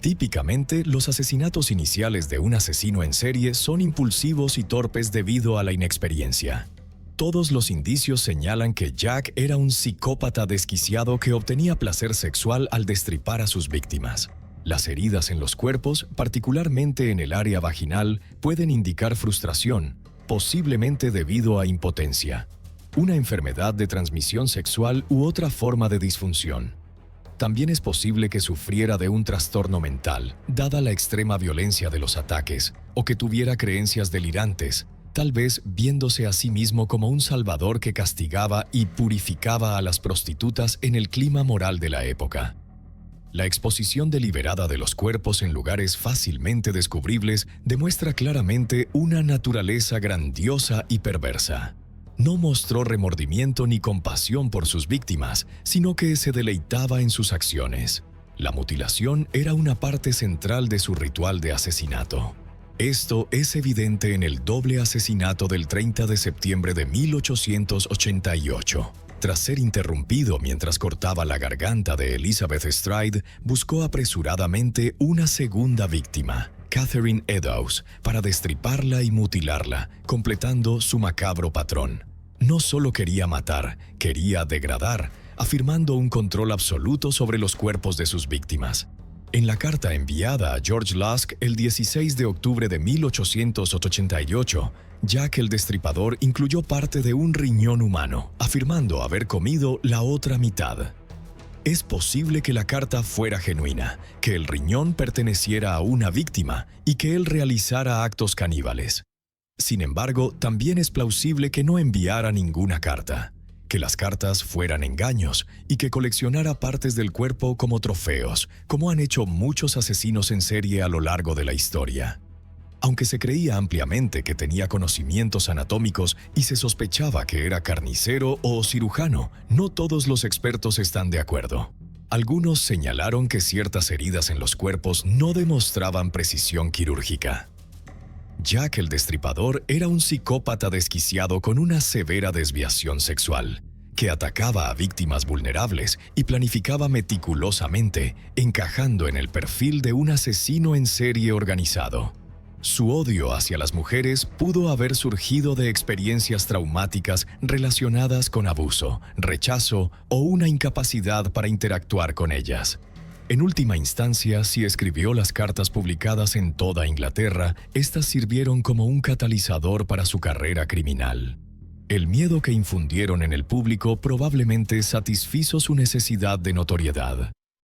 Típicamente, los asesinatos iniciales de un asesino en serie son impulsivos y torpes debido a la inexperiencia. Todos los indicios señalan que Jack era un psicópata desquiciado que obtenía placer sexual al destripar a sus víctimas. Las heridas en los cuerpos, particularmente en el área vaginal, pueden indicar frustración, posiblemente debido a impotencia, una enfermedad de transmisión sexual u otra forma de disfunción. También es posible que sufriera de un trastorno mental, dada la extrema violencia de los ataques, o que tuviera creencias delirantes, tal vez viéndose a sí mismo como un salvador que castigaba y purificaba a las prostitutas en el clima moral de la época. La exposición deliberada de los cuerpos en lugares fácilmente descubribles demuestra claramente una naturaleza grandiosa y perversa. No mostró remordimiento ni compasión por sus víctimas, sino que se deleitaba en sus acciones. La mutilación era una parte central de su ritual de asesinato. Esto es evidente en el doble asesinato del 30 de septiembre de 1888. Tras ser interrumpido mientras cortaba la garganta de Elizabeth Stride, buscó apresuradamente una segunda víctima, Catherine Eddowes, para destriparla y mutilarla, completando su macabro patrón. No solo quería matar, quería degradar, afirmando un control absoluto sobre los cuerpos de sus víctimas. En la carta enviada a George Lusk el 16 de octubre de 1888, Jack el Destripador incluyó parte de un riñón humano, afirmando haber comido la otra mitad. Es posible que la carta fuera genuina, que el riñón perteneciera a una víctima y que él realizara actos caníbales. Sin embargo, también es plausible que no enviara ninguna carta, que las cartas fueran engaños y que coleccionara partes del cuerpo como trofeos, como han hecho muchos asesinos en serie a lo largo de la historia. Aunque se creía ampliamente que tenía conocimientos anatómicos y se sospechaba que era carnicero o cirujano, no todos los expertos están de acuerdo. Algunos señalaron que ciertas heridas en los cuerpos no demostraban precisión quirúrgica. Jack el Destripador era un psicópata desquiciado con una severa desviación sexual, que atacaba a víctimas vulnerables y planificaba meticulosamente, encajando en el perfil de un asesino en serie organizado. Su odio hacia las mujeres pudo haber surgido de experiencias traumáticas relacionadas con abuso, rechazo o una incapacidad para interactuar con ellas. En última instancia, si escribió las cartas publicadas en toda Inglaterra, estas sirvieron como un catalizador para su carrera criminal. El miedo que infundieron en el público probablemente satisfizo su necesidad de notoriedad.